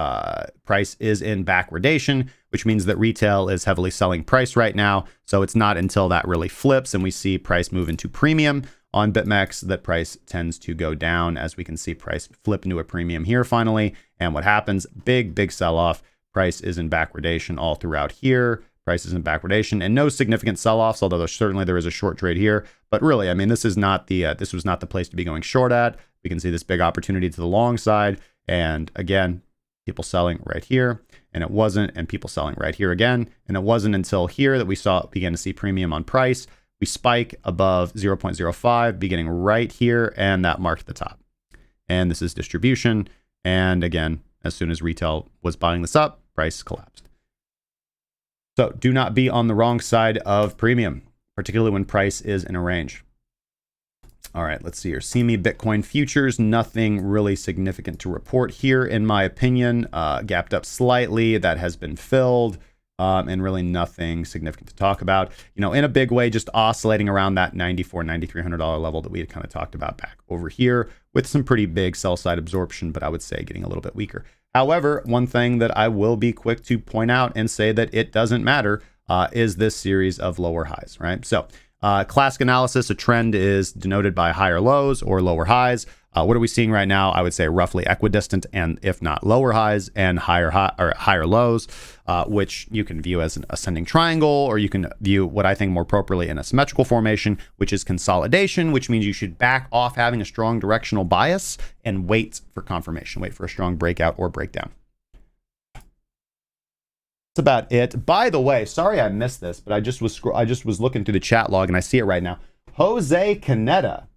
price is in backwardation, which means that retail is heavily selling price right now. So it's not until that really flips and we see price move into premium on BitMEX that price tends to go down. As we can see price flip into a premium here finally. And what happens? Big sell-off. Price is in backwardation all throughout here. Prices in backwardation and no significant sell-offs, although there is a short trade here. But really, I mean, this was not the place to be going short at. We can see this big opportunity to the long side. And again, people selling right here, and it wasn't, and people selling right here again. And it wasn't until here that we began to see premium on price. We spike above 0.05, beginning right here, and that marked the top. And this is distribution. And again, as soon as retail was buying this up, price collapsed. So do not be on the wrong side of premium, particularly when price is in a range. All right, let's see here. CME Bitcoin futures, nothing really significant to report here, in my opinion. Gapped up slightly, that has been filled, and really nothing significant to talk about. In a big way, just oscillating around that $9,400, $9,300 level that we had kind of talked about back over here with some pretty big sell side absorption, but I would say getting a little bit weaker. However, one thing that I will be quick to point out and say that it doesn't matter is this series of lower highs, right? So classic analysis, a trend is denoted by higher lows or lower highs. What are we seeing right now? I would say roughly equidistant, and if not lower highs and higher lows, which you can view as an ascending triangle, or you can view what I think more appropriately in a symmetrical formation, which is consolidation, which means you should back off having a strong directional bias and wait for confirmation, wait for a strong breakout or breakdown. That's about it. By the way, sorry I missed this, but I just was looking through the chat log and I see it right now. Jose Caneta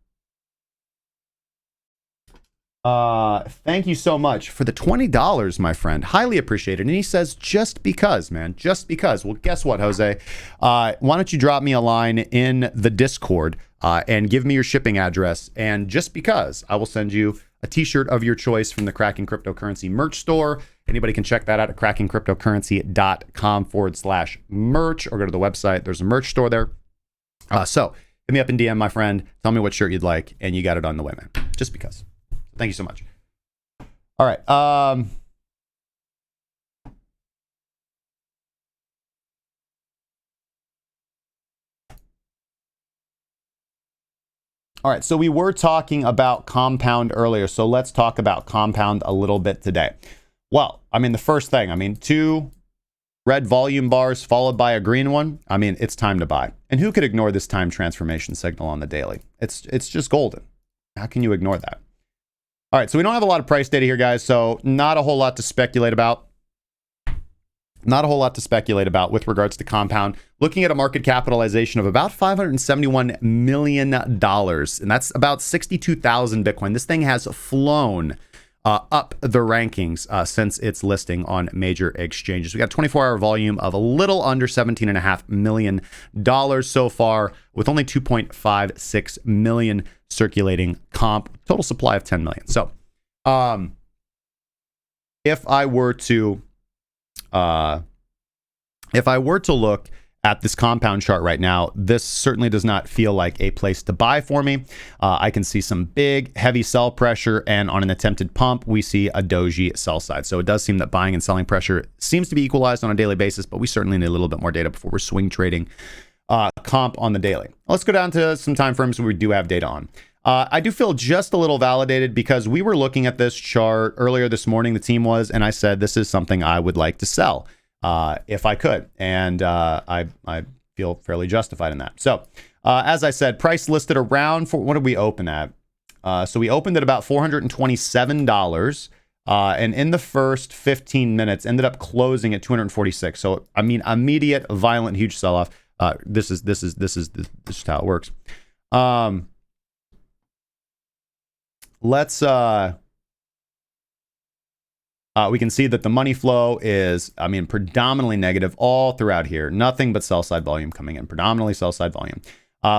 Thank you so much for the $20, my friend. Highly appreciated. And he says, just because, man, just because. Well, guess what, Jose? Why don't you drop me a line in the Discord and give me your shipping address? And just because, I will send you a t-shirt of your choice from the Cracking Cryptocurrency merch store. Anybody can check that out at crackingcryptocurrency.com/merch or go to the website. There's a merch store there. So hit me up in DM, my friend. Tell me what shirt you'd like, and you got it on the way, man. Just because. Thank you so much. All right. All right, so we were talking about Compound earlier, so let's talk about Compound a little bit today. Well, I mean, the first thing, I mean, 2 red volume bars followed by a green one. I mean, it's time to buy. And who could ignore this time transformation signal on the daily? It's just golden. How can you ignore that? All right, so we don't have a lot of price data here, guys, so not a whole lot to speculate about. Not a whole lot to speculate about with regards to Compound. Looking at a market capitalization of about $571 million, and that's about 62,000 Bitcoin. This thing has flown up the rankings since its listing on major exchanges. We got 24-hour volume of a little under $17.5 million so far, with only 2.56 million circulating comp, total supply of 10 million. So if I were to look at this Compound chart right now, this certainly does not feel like a place to buy for me. I can see some big, heavy sell pressure, and on an attempted pump, we see a doji sell side. So it does seem that buying and selling pressure seems to be equalized on a daily basis, but we certainly need a little bit more data before we're swing trading comp on the daily. Let's go down to some time frames where we do have data on. I do feel just a little validated because we were looking at this chart earlier this morning, the team was, and I said, this is something I would like to sell if I could. And I feel fairly justified in that. So as I said, price listed around, for what did we open at? So we opened at about $427. And in the first 15 minutes ended up closing at 246. So, I mean, immediate, violent, huge sell-off. This is how it works. Let's we can see that the money flow is, I mean, predominantly negative all throughout here. Nothing but sell side volume coming in, predominantly sell side volume.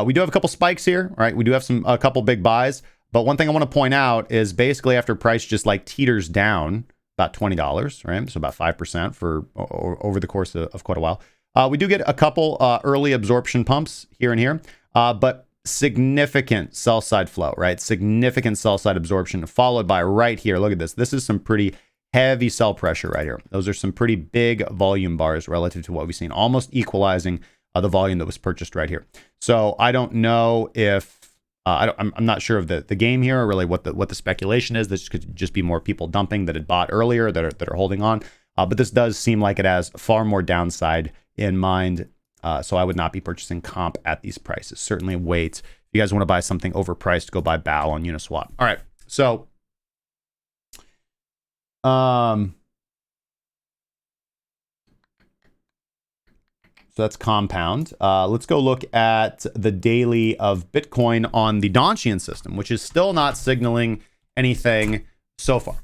We do have a couple spikes here, right? We do have a couple big buys, but one thing I want to point out is basically after price just like teeters down about $20, right? So about 5% for over the course of quite a while. We do get a couple early absorption pumps here and here, but significant sell side flow, right? Significant sell side absorption followed by right here. Look at this. This is some pretty heavy sell pressure right here. Those are some pretty big volume bars relative to what we've seen, almost equalizing the volume that was purchased right here. So I don't know if I'm not sure of the game here, or really what the speculation is. This could just be more people dumping that had bought earlier that are holding on. But this does seem like it has far more downside in mind. So I would not be purchasing comp at these prices. Certainly wait. If you guys want to buy something overpriced, go buy BAL on Uniswap. All right. So that's Compound. Let's go look at the daily of Bitcoin on the Donchian system, which is still not signaling anything so far.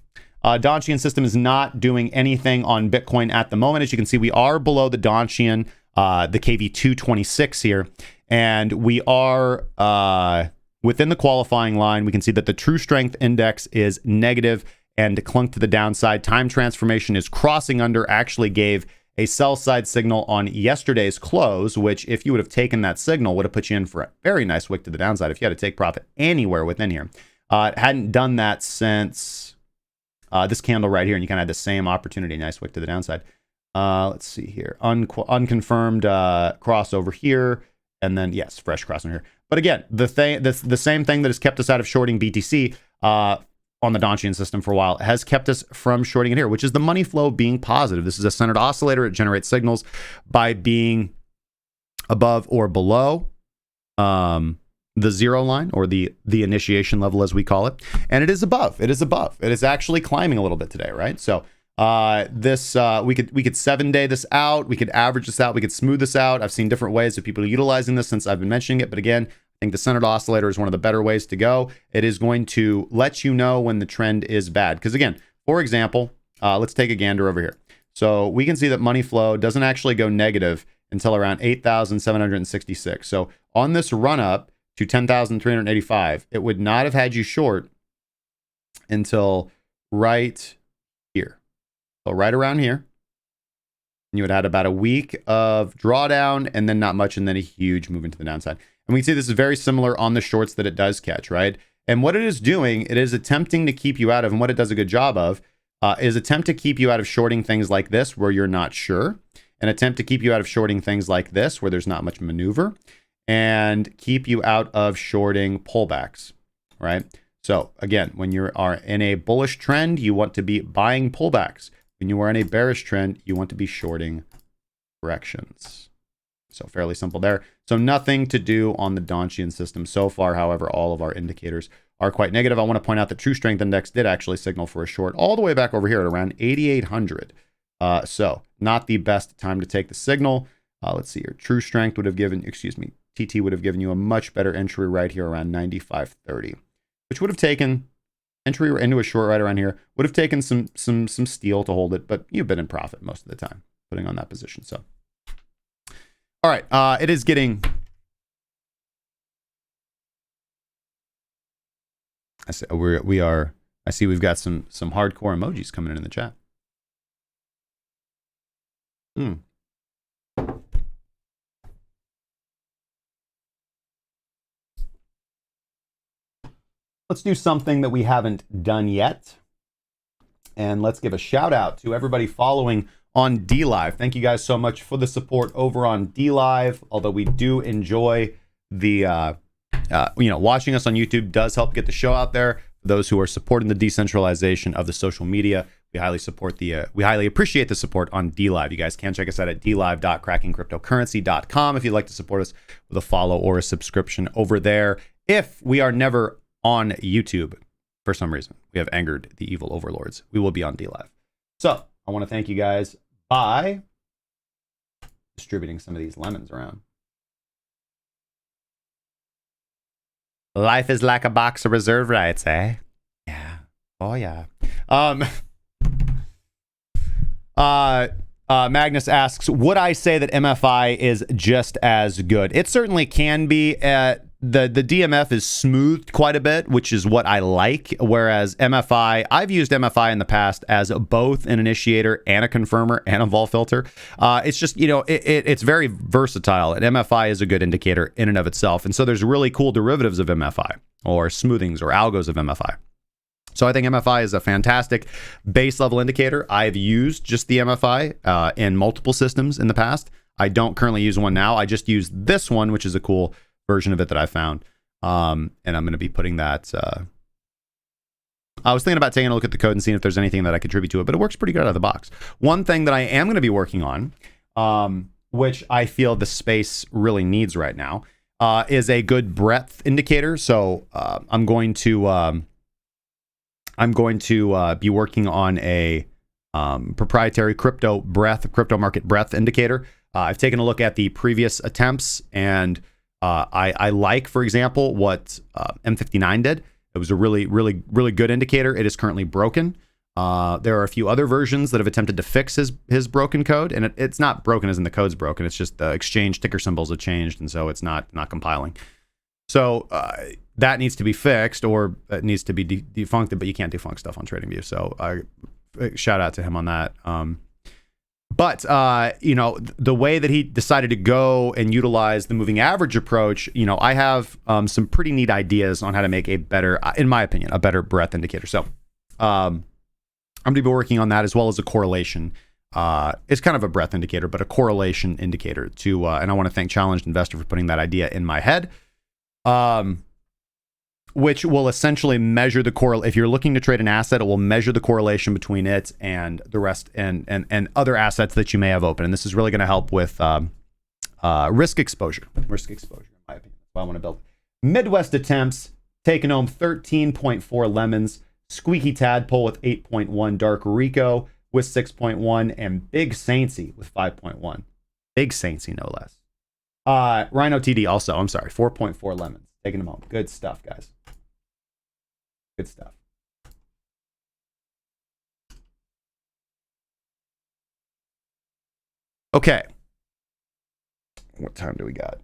Donchian system is not doing anything on Bitcoin at the moment. As you can see, we are below the Donchian, the KV226 here, and we are within the qualifying line. We can see that the true strength index is negative and clunk to the downside. Time transformation is crossing under, actually gave a sell side signal on yesterday's close, which if you would have taken that signal would have put you in for a very nice wick to the downside if you had to take profit anywhere within here. It hadn't done that since this candle right here, and you kind of had the same opportunity, nice wick to the downside. Let's see here, unconfirmed cross over here, and then yes, fresh cross over here. But again, the same thing that has kept us out of shorting BTC on the Donchian system for a while has kept us from shorting it here, which is the money flow being positive. This is a centered oscillator. It generates signals by being above or below the zero line, or the initiation level as we call it. And it is above. It is above. It is actually climbing a little bit today, right? So this we could 7-day this out. We could average this out. We could smooth this out. I've seen different ways of people utilizing this since I've been mentioning it. But again, think the centered oscillator is one of the better ways to go. It is going to let you know when the trend is bad. Because again, for example, let's take a gander over here. So we can see that money flow doesn't actually go negative until around 8,766. So on this run up to 10,385, it would not have had you short until right here. So right around here. You would have had about a week of drawdown and then not much, and then a huge move into the downside. And we can see this is very similar on the shorts that it does catch, right? And what it is doing, it is attempting to keep you out of, and what it does a good job of, is attempt to keep you out of shorting things like this where you're not sure, and attempt to keep you out of shorting things like this where there's not much maneuver, and keep you out of shorting pullbacks, right? So again, when you are in a bullish trend, you want to be buying pullbacks. When you are in a bearish trend, you want to be shorting corrections. So fairly simple there. So nothing to do on the Donchian system so far. However, all of our indicators are quite negative. I want to point out the True Strength Index did actually signal for a short all the way back over here at around 8,800. So not the best time to take the signal. Let's see here. True Strength would have given, TT would have given you a much better entry right here around 95.30, which would have taken entry into a short right around here, would have taken some steel to hold it, but you've been in profit most of the time putting on that position. So, all right, it is getting. I see we've got some hardcore emojis coming in the chat. Let's do something that we haven't done yet. And let's give a shout out to everybody following on DLive. Thank you guys so much for the support over on DLive. Although we do enjoy the, watching us on YouTube does help get the show out there. For those who are supporting the decentralization of the social media, we highly appreciate the support on DLive. You guys can check us out at dlive.crackingcryptocurrency.com if you'd like to support us with a follow or a subscription over there. If we are never on YouTube for some reason, we have angered the evil overlords, we will be on DLive. So I want to thank you guys by distributing some of these lemons around. Life is like a box of reserve rights, eh? Yeah. Oh yeah. Magnus asks, would I say that MFI is just as good? It certainly can be. The DMF is smoothed quite a bit, which is what I like. Whereas MFI, I've used MFI in the past as both an initiator and a confirmer and a vol filter. It's just, it's very versatile, and MFI is a good indicator in and of itself. And so there's really cool derivatives of MFI or smoothings or algos of MFI. So I think MFI is a fantastic base level indicator. I've used just the MFI in multiple systems in the past. I don't currently use one now. I just use this one, which is a cool version of it that I found. And I'm going to be putting that. I was thinking about taking a look at the code and seeing if there's anything that I contribute to it, but it works pretty good out of the box. One thing that I am going to be working on, which I feel the space really needs right now, is a good breadth indicator. So I'm going to be working on a proprietary crypto market breadth indicator. I've taken a look at the previous attempts, and I like, for example, what M59 did. It was a really good indicator. It is currently broken. There are a few other versions that have attempted to fix his broken code, and it's not broken as in the code's broken. It's just the exchange ticker symbols have changed, and so it's not compiling. So that needs to be fixed, or it needs to be defuncted, but you can't defunct stuff on TradingView. So shout out to him on that. But the way that he decided to go and utilize the moving average approach, I have some pretty neat ideas on how to make a better, in my opinion, a better breadth indicator. So I'm going to be working on that, as well as a correlation. It's kind of a breadth indicator, but a correlation indicator to, and I want to thank Challenged Investor for putting that idea in my head. Which will essentially measure the if you're looking to trade an asset, it will measure the correlation between it and the rest and other assets that you may have open. And this is really going to help with risk exposure. Risk exposure, in my opinion. That's what I want to build. Midwest Attempts taking home 13.4 lemons. Squeaky Tadpole with 8.1. Dark Rico with 6.1. And Big Saintsy with 5.1. Big Saintsy, no less. Rhino TD also, 4.4 lemons. Taking them home. Good stuff, guys. Good stuff. Okay. What time do we got?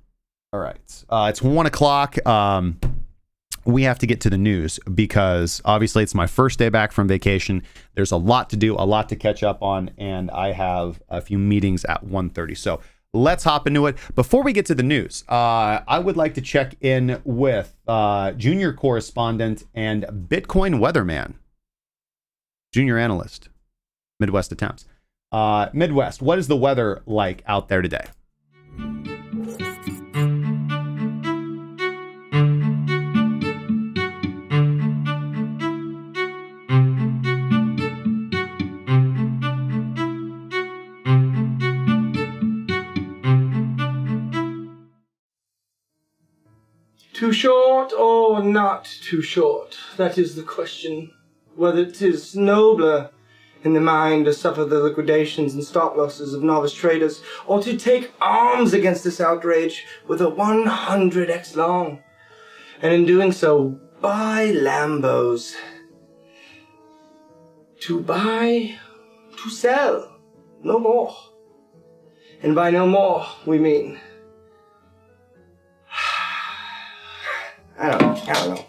All right. It's 1 o'clock. We have to get to the news because obviously it's my first day back from vacation. There's a lot to do, a lot to catch up on, and I have a few meetings at 1:30. So let's hop into it. Before we get to the news, I would like to check in with junior correspondent and Bitcoin weatherman, junior analyst, Midwest Attempts. Midwest, what is the weather like out there today? Too short or not too short? That is the question. Whether it is nobler in the mind to suffer the liquidations and stop losses of novice traders, or to take arms against this outrage with a 100x long, and in doing so, buy Lambos. To buy, to sell, no more. And by no more, we mean... I don't know.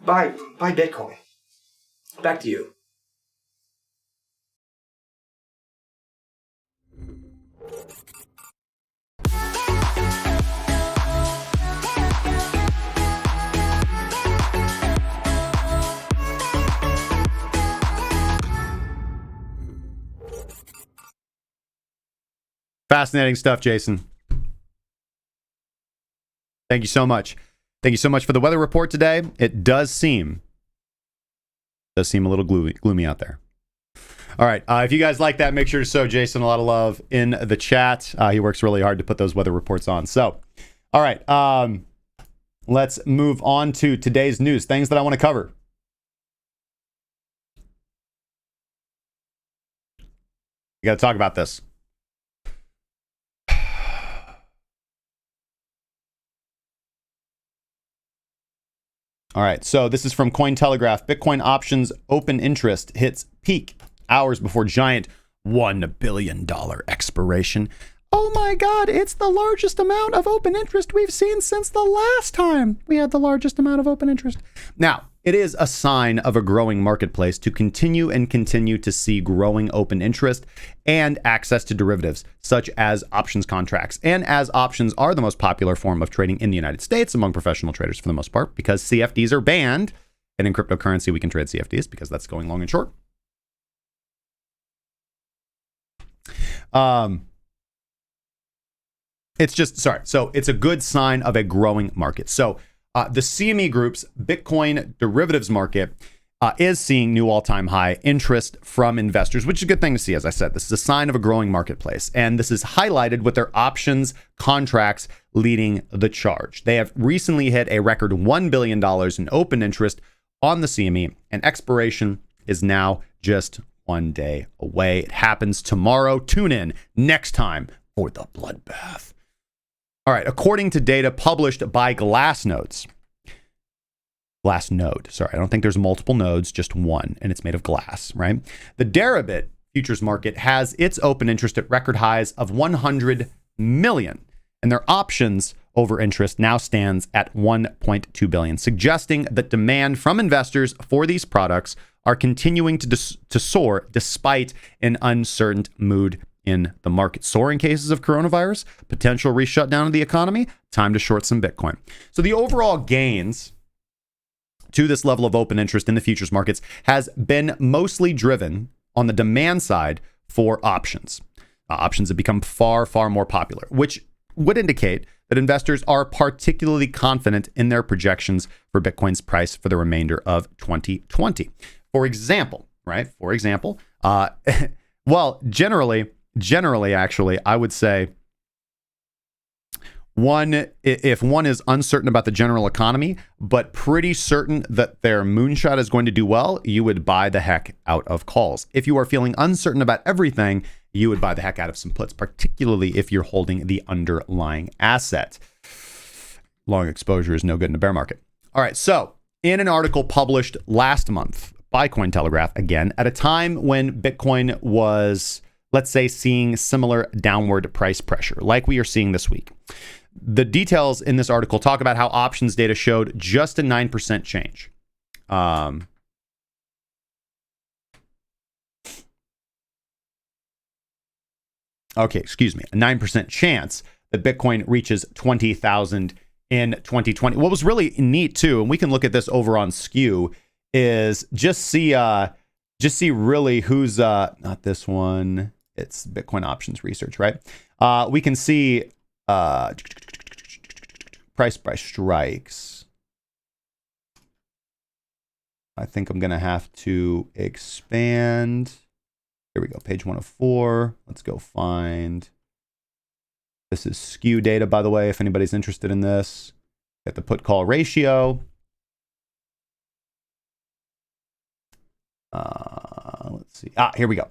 Buy Bitcoin. Back to you. Fascinating stuff, Jason. Thank you so much. Thank you so much for the weather report today. It does seem a little gloomy out there. All right. If you guys like that, make sure to show Jason a lot of love in the chat. He works really hard to put those weather reports on. So, all right. Let's move on to today's news. Things that I want to cover. We got to talk about this. All right, so this is from Cointelegraph. Bitcoin options open interest hits peak hours before giant $1 billion expiration. Oh my God, it's the largest amount of open interest we've seen since the last time we had the largest amount of open interest. Now, it is a sign of a growing marketplace to continue to see growing open interest and access to derivatives, such as options contracts. And as options are the most popular form of trading in the United States among professional traders for the most part, because CFDs are banned, and in cryptocurrency we can trade CFDs because that's going long and short. So it's a good sign of a growing market. So the CME Group's Bitcoin derivatives market is seeing new all-time high interest from investors, which is a good thing to see. As I said, this is a sign of a growing marketplace. And this is highlighted with their options contracts leading the charge. They have recently hit a record $1 billion in open interest on the CME, and expiration is now just 1 day away. It happens tomorrow. Tune in next time for the bloodbath. All right, according to data published by Glassnode, I don't think there's multiple nodes, just one, and it's made of glass, right? The Deribit futures market has its open interest at record highs of 100 million, and their options over interest now stands at 1.2 billion, suggesting that demand from investors for these products are continuing to soar despite an uncertain mood in the market. Soaring cases of coronavirus, potential re-shutdown of the economy, time to short some Bitcoin. So the overall gains to this level of open interest in the futures markets has been mostly driven on the demand side for options. Options have become far, far more popular, which would indicate that investors are particularly confident in their projections for Bitcoin's price for the remainder of 2020. For example, well, generally, actually, I would say if one is uncertain about the general economy, but pretty certain that their moonshot is going to do well, you would buy the heck out of calls. If you are feeling uncertain about everything, you would buy the heck out of some puts, particularly if you're holding the underlying asset. long exposure is no good in a bear market. All right, so in an article published last month by Cointelegraph, again, at a time when Bitcoin was, let's say, seeing similar downward price pressure like we are seeing this week. The details in this article talk about how options data showed just a 9% change. Okay, excuse me, a 9% chance that Bitcoin reaches 20,000 in 2020. What was really neat too, and we can look at this over on Skew, is just see really who's not this one. It's Bitcoin options research, right? We can see price by strikes. I think I'm gonna have to expand. Here we go, page 104. Let's go find. This is Skew data, by the way, if anybody's interested in this. Get the put call ratio. Let's see. Here we go.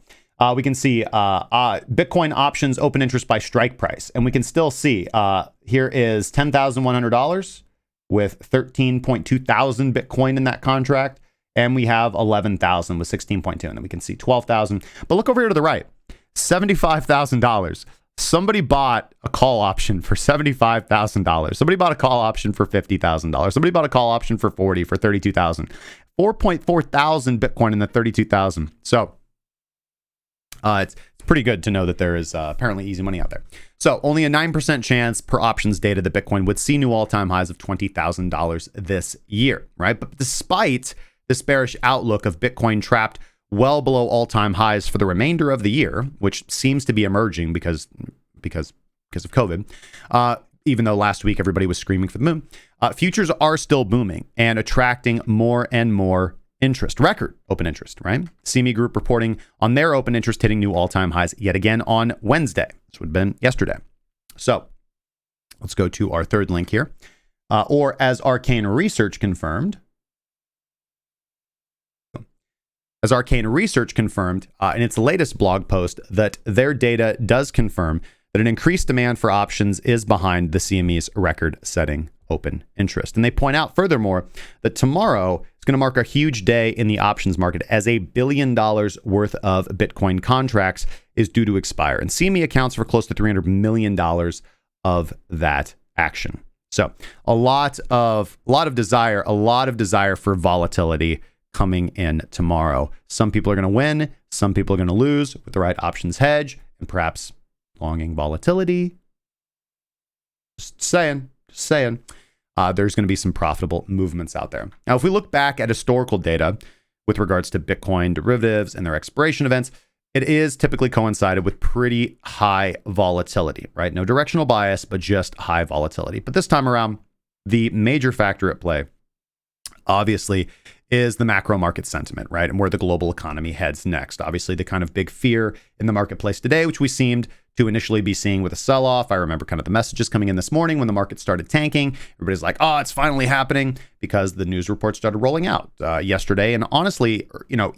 We can see Bitcoin options open interest by strike price. And we can still see here is $10,100 with 13.2 thousand Bitcoin in that contract. And we have 11,000 with 16.2. And then we can see 12,000. But look over here to the right, $75,000. Somebody bought a call option for $75,000. Somebody bought a call option for $50,000. Somebody bought a call option for 40, for 32,000. 4.4 thousand Bitcoin in the 32,000. So it's pretty good to know that there is apparently easy money out there. So only a 9% chance per options data that Bitcoin would see new all-time highs of $20,000 this year, right? But despite this bearish outlook of Bitcoin trapped well below all-time highs for the remainder of the year, which seems to be emerging because of COVID, even though last week everybody was screaming for the moon, futures are still booming and attracting more and more interest, record open interest, right? CME Group reporting on their open interest hitting new all-time highs yet again on Wednesday. This would have been yesterday. So let's go to our third link here. Or as Arcane Research confirmed, in its latest blog post, that their data does confirm that an increased demand for options is behind the CME's record-setting open interest. And they point out, furthermore, that tomorrow is going to mark a huge day in the options market as $1 billion worth of Bitcoin contracts is due to expire. And CME accounts for close to $300 million of that action. So a lot of desire for volatility coming in tomorrow. Some people are going to win, some people are going to lose with the right options hedge, and perhaps longing volatility. Just saying. There's going to be some profitable movements out there. Now, if we look back at historical data with regards to Bitcoin derivatives and their expiration events, it is typically coincided with pretty high volatility, right? No directional bias, but just high volatility. But this time around, the major factor at play, obviously, is the macro market sentiment, right? And where the global economy heads next. Obviously, the kind of big fear in the marketplace today, which we seemed to initially be seeing with a sell-off. I remember kind of the messages coming in this morning when the market started tanking. Everybody's like, oh, it's finally happening, because the news reports started rolling out yesterday. And honestly,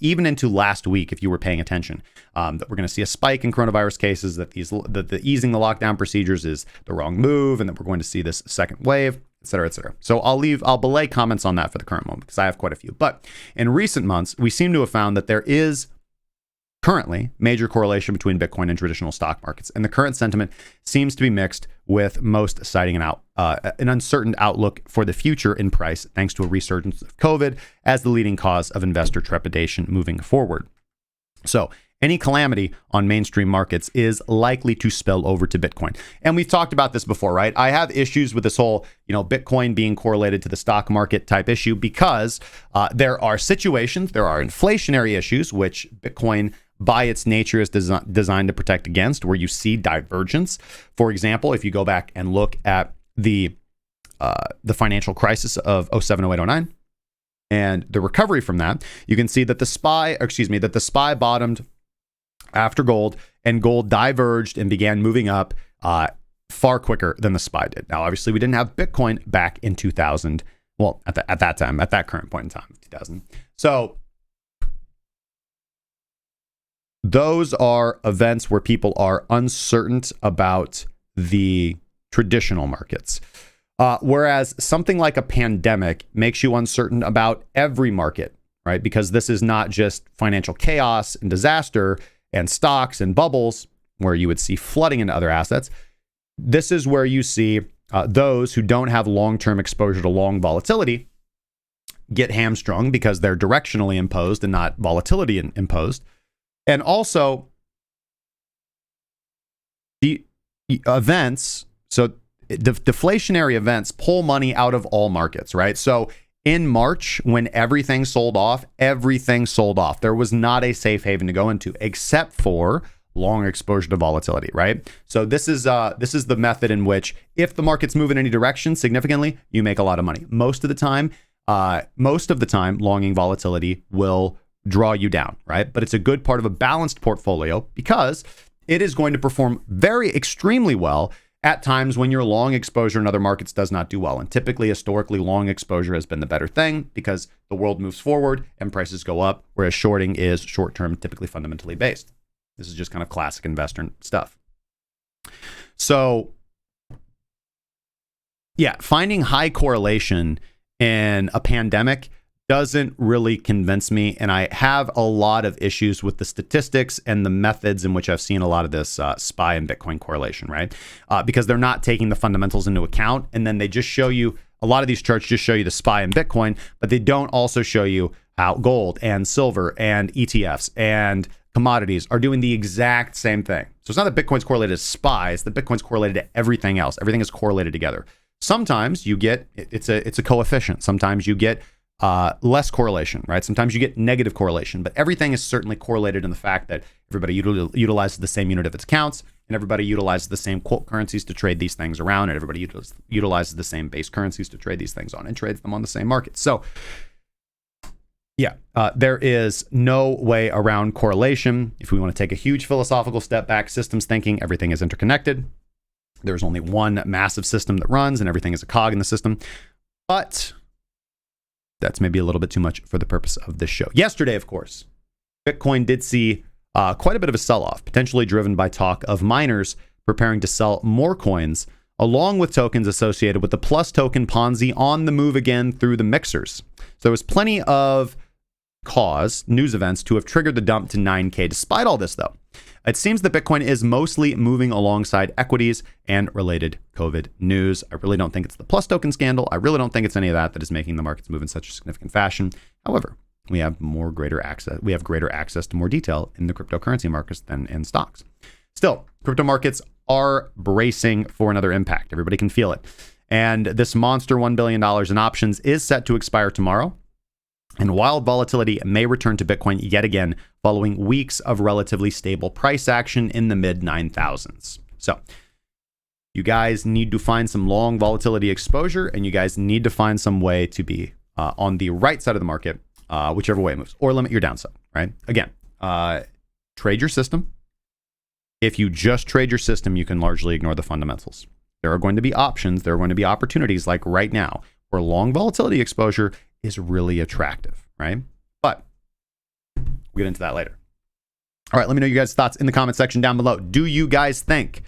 even into last week, if you were paying attention, that we're going to see a spike in coronavirus cases, that the easing the lockdown procedures is the wrong move, and that we're going to see this second wave, et cetera, et cetera. So I'll belay comments on that for the current moment because I have quite a few. But in recent months, we seem to have found that there is currently major correlation between Bitcoin and traditional stock markets. And the current sentiment seems to be mixed, with most citing an uncertain outlook for the future in price, thanks to a resurgence of COVID as the leading cause of investor trepidation moving forward. So any calamity on mainstream markets is likely to spill over to Bitcoin. And we've talked about this before, right? I have issues with this whole, Bitcoin being correlated to the stock market type issue, because there are inflationary issues, which Bitcoin by its nature is designed to protect against, where you see divergence. For example, if you go back and look at the financial crisis of 07, 08, 09, and the recovery from that, you can see that the SPY bottomed after gold, and gold diverged and began moving up far quicker than the SPY did. Now, obviously, we didn't have Bitcoin back in 2000. Well, at that current point in time, 2000. So those are events where people are uncertain about the traditional markets. Whereas something like a pandemic makes you uncertain about every market, right? Because this is not just financial chaos and disaster and stocks and bubbles where you would see flooding into other assets. This is where you see those who don't have long-term exposure to long volatility get hamstrung because they're directionally imposed and not volatility imposed. And also the events, so deflationary events pull money out of all markets, right? So in March, when everything sold off, everything sold off. There was not a safe haven to go into except for long exposure to volatility, right? So this is the method in which if the markets move in any direction significantly, you make a lot of money. Most of the time, longing volatility will draw you down, right? But it's a good part of a balanced portfolio because it is going to perform extremely well at times when your long exposure in other markets does not do well. And typically, historically, long exposure has been the better thing because the world moves forward and prices go up, whereas shorting is short-term, typically fundamentally based. This is just kind of classic investor stuff. So, yeah, finding high correlation in a pandemic doesn't really convince me. And I have a lot of issues with the statistics and the methods in which I've seen a lot of this SPY and Bitcoin correlation, right? Because they're not taking the fundamentals into account. And then they just show you, a lot of these charts just show you the SPY and Bitcoin, but they don't also show you how gold and silver and ETFs and commodities are doing the exact same thing. So it's not that Bitcoin's correlated to SPY, it's that Bitcoin's correlated to everything else. Everything is correlated together. Sometimes you get, it's a coefficient. Sometimes you get less correlation, right? Sometimes you get negative correlation, but everything is certainly correlated in the fact that everybody utilizes the same unit of its accounts, and everybody utilizes the same quote currencies to trade these things around, and everybody utilizes the same base currencies to trade these things on and trades them on the same market. So yeah, there is no way around correlation. If we want to take a huge philosophical step back, systems thinking, everything is interconnected. There's only one massive system that runs and everything is a cog in the system. But that's maybe a little bit too much for the purpose of this show. Yesterday, of course, Bitcoin did see quite a bit of a sell-off, potentially driven by talk of miners preparing to sell more coins, along with tokens associated with the Plus token Ponzi on the move again through the mixers. So there was plenty of news events to have triggered the dump to 9K. Despite all this, though, it seems that Bitcoin is mostly moving alongside equities and related COVID news. I really don't think it's the Plus token scandal. I really don't think it's any of that is making the markets move in such a significant fashion. However, we have greater access to more detail in the cryptocurrency markets than in stocks. Still, crypto markets are bracing for another impact. Everybody can feel it. And this monster $1 billion in options is set to expire tomorrow. And wild volatility may return to Bitcoin yet again following weeks of relatively stable price action in the mid 9,000s. So you guys need to find some long volatility exposure, and you guys need to find some way to be on the right side of the market, whichever way it moves, or limit your downside, right? Again, trade your system. If you just trade your system, you can largely ignore the fundamentals. There are going to be options. There are going to be opportunities like right now where long volatility exposure is really attractive, right? But we'll get into that later. All right, let me know your guys' thoughts in the comment section down below. Do you guys think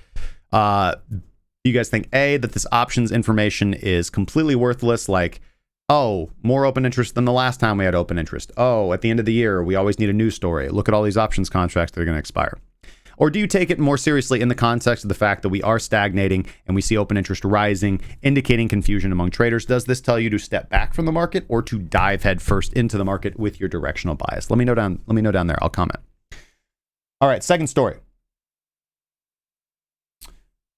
A, that this options information is completely worthless? Like, oh, more open interest than the last time we had open interest. Oh, at the end of the year, we always need a news story. Look at all these options contracts that are going to expire. Or do you take it more seriously in the context of the fact that we are stagnating and we see open interest rising, indicating confusion among traders? Does this tell you to step back from the market or to dive headfirst into the market with your directional bias? Let me know down there. I'll comment. All right, second story.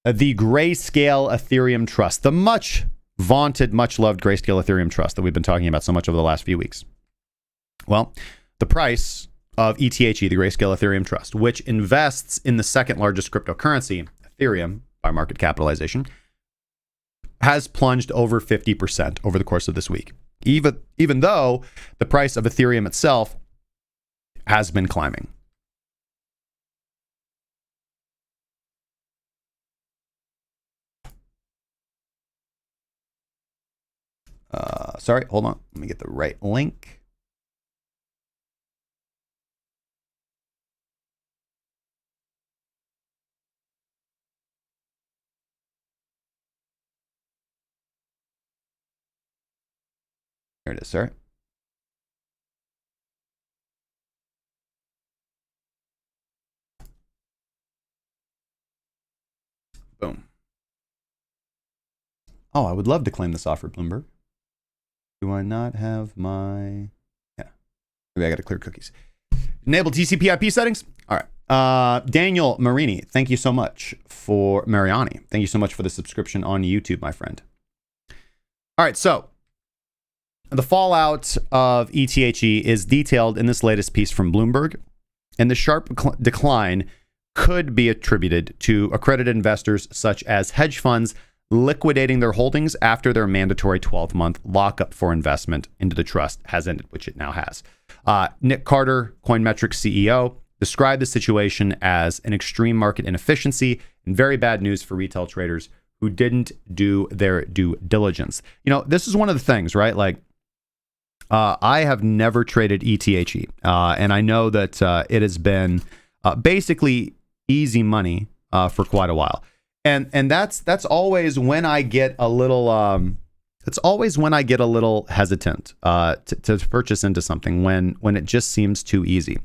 The Grayscale Ethereum Trust, the much vaunted, much loved Grayscale Ethereum Trust that we've been talking about so much over the last few weeks. Well, the price of ETHE, the Grayscale Ethereum Trust, which invests in the second largest cryptocurrency, Ethereum, by market capitalization, has plunged over 50% over the course of this week, even though the price of Ethereum itself has been climbing. Sorry, hold on. Let me get the right link. There it is, sorry. Boom. Oh, I would love to claim this offer, Bloomberg. Do I not have my... Yeah. Maybe I got to clear cookies. Enable TCP IP settings. All right. Daniel Marini, thank you so much for... Mariani, thank you so much for the subscription on YouTube, my friend. All right, so the fallout of ETHE is detailed in this latest piece from Bloomberg, and the sharp decline could be attributed to accredited investors such as hedge funds liquidating their holdings after their mandatory 12-month lockup for investment into the trust has ended, which it now has. Nick Carter, Coinmetrics CEO, described the situation as an extreme market inefficiency and very bad news for retail traders who didn't do their due diligence. You know, this is one of the things, right? Like, I have never traded ETHE, and I know that it has been basically easy money for quite a while. And that's always when I get a little it's always when I get a little hesitant to purchase into something when it just seems too easy.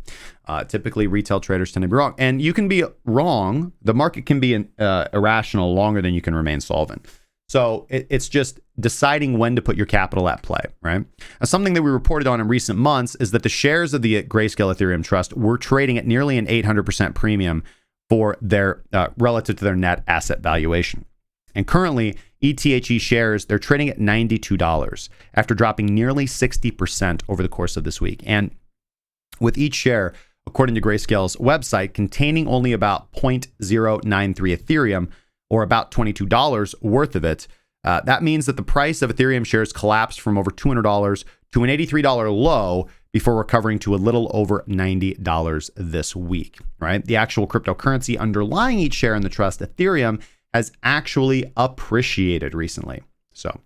Typically, retail traders tend to be wrong, and you can be wrong. The market can be irrational longer than you can remain solvent. So it's just deciding when to put your capital at play, right? Now, something that we reported on in recent months is that the shares of the Grayscale Ethereum Trust were trading at nearly an 800% premium for their relative to their net asset valuation. And currently, ETHE shares, they're trading at $92 after dropping nearly 60% over the course of this week. And with each share, according to Grayscale's website, containing only about 0.093 Ethereum, or about $22 worth of it, that means that the price of Ethereum shares collapsed from over $200 to an $83 low before recovering to a little over $90 this week, right? The actual cryptocurrency underlying each share in the trust, Ethereum, has actually appreciated recently. So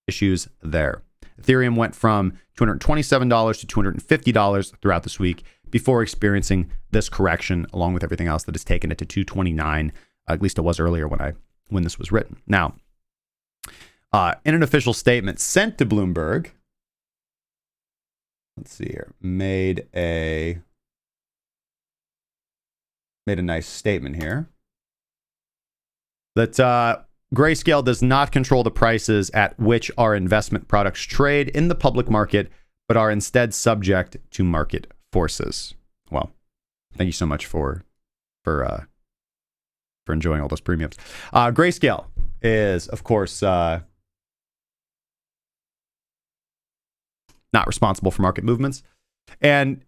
issues there. Ethereum went from $227 to $250 throughout this week before experiencing this correction, along with everything else that has taken it to $229. At least it was earlier when this was written. Now, in an official statement sent to Bloomberg, let's see here, made a nice statement here that Grayscale does not control the prices at which our investment products trade in the public market, but are instead subject to market forces. Well, thank you so much for enjoying all those premiums. Grayscale is, of course, not responsible for market movements. And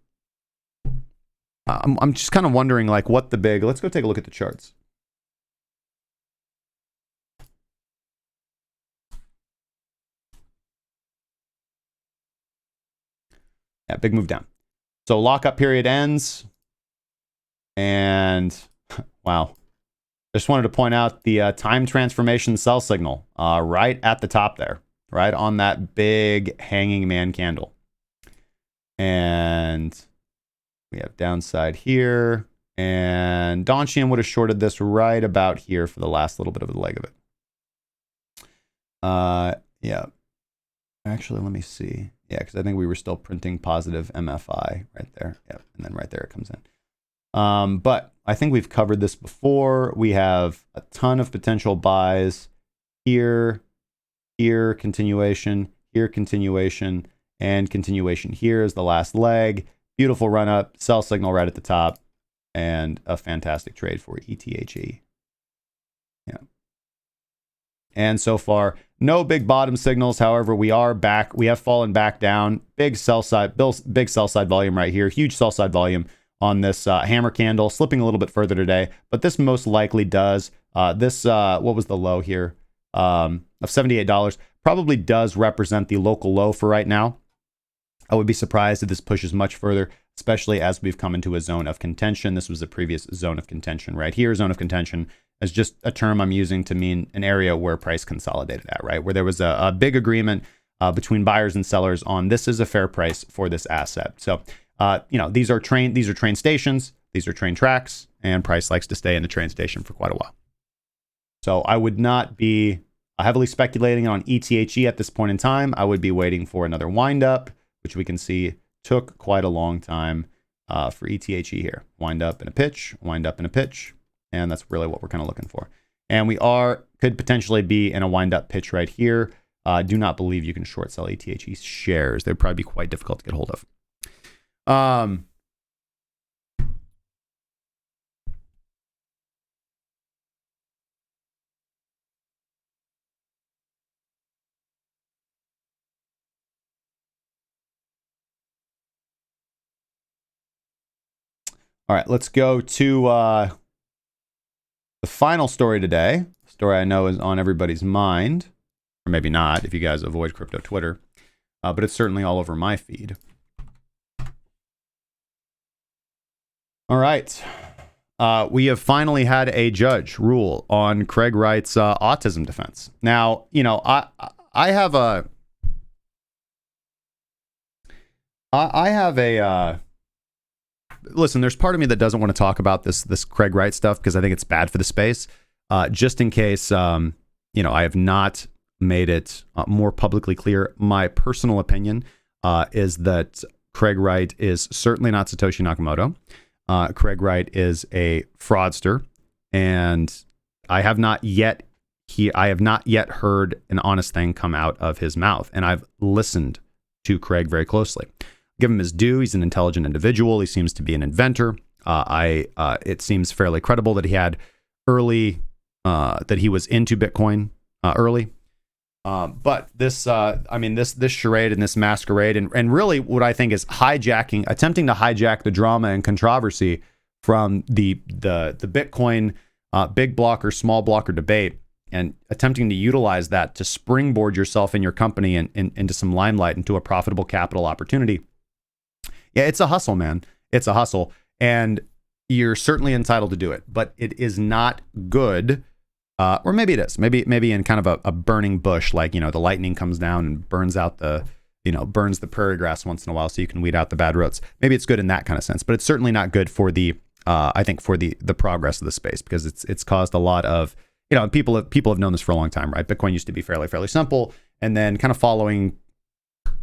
I'm just kind of wondering, like, what the big... Let's go take a look at the charts. Yeah, big move down. So lockup period ends. And, wow. Just wanted to point out the time transformation sell signal right at the top there, right on that big hanging man candle. And we have downside here. And Donchian would have shorted this right about here for the last little bit of the leg of it. Yeah. Actually, let me see. Yeah, because I think we were still printing positive MFI right there. Yep, and then right there it comes in. But I think we've covered this before. We have a ton of potential buys here, here, continuation, here, continuation, and continuation here is the last leg. Beautiful run up, sell signal right at the top, and a fantastic trade for ETHE. Yeah. And so far, no big bottom signals. However, we are back. We have fallen back down. Big sell side volume right here. Huge sell side volume on this hammer candle, slipping a little bit further today. But this most likely does. What was the low here? Of $78. Probably does represent the local low for right now. I would be surprised if this pushes much further, especially as we've come into a zone of contention. This was a previous zone of contention right here. Zone of contention is just a term I'm using to mean an area where price consolidated at, right? Where there was a big agreement between buyers and sellers on this is a fair price for this asset. So, these are train stations, these are train tracks, and price likes to stay in the train station for quite a while. So I would not be heavily speculating on ETHE at this point in time. I would be waiting for another wind up, which we can see took quite a long time for ETHE here. Wind up and a pitch, wind up and a pitch. And that's really what we're kind of looking for. And we could potentially be in a wind up pitch right here. Do not believe you can short sell ETHE shares. They'd probably be quite difficult to get hold of. All right, let's go to the final story today. Story I know is on everybody's mind, or maybe not if you guys avoid crypto Twitter, but it's certainly all over my feed. All right, we have finally had a judge rule on Craig Wright's autism defense. Now, you know, I have a listen, there's part of me that doesn't want to talk about this Craig Wright stuff because I think it's bad for the space. Just in case, you know, I have not made it more publicly clear. My personal opinion is that Craig Wright is certainly not Satoshi Nakamoto. Craig Wright is a fraudster, and I have not yet heard an honest thing come out of his mouth. And I've listened to Craig very closely. Give him his due. He's an intelligent individual. He seems to be an inventor. It seems fairly credible that he had that he was into Bitcoin early. But this charade and this masquerade, and really what I think is attempting to hijack the drama and controversy from the Bitcoin big blocker, small blocker debate, and attempting to utilize that to springboard yourself and your company into some limelight, into a profitable capital opportunity. Yeah, it's a hustle, man. It's a hustle. And you're certainly entitled to do it, but it is not good. Or maybe it is. Maybe in kind of a burning bush, like, you know, the lightning comes down and burns the prairie grass once in a while so you can weed out the bad roots. Maybe it's good in that kind of sense, but it's certainly not good for the progress of the space, because it's caused a lot of, you know, people have known this for a long time, right? Bitcoin used to be fairly simple, and then kind of following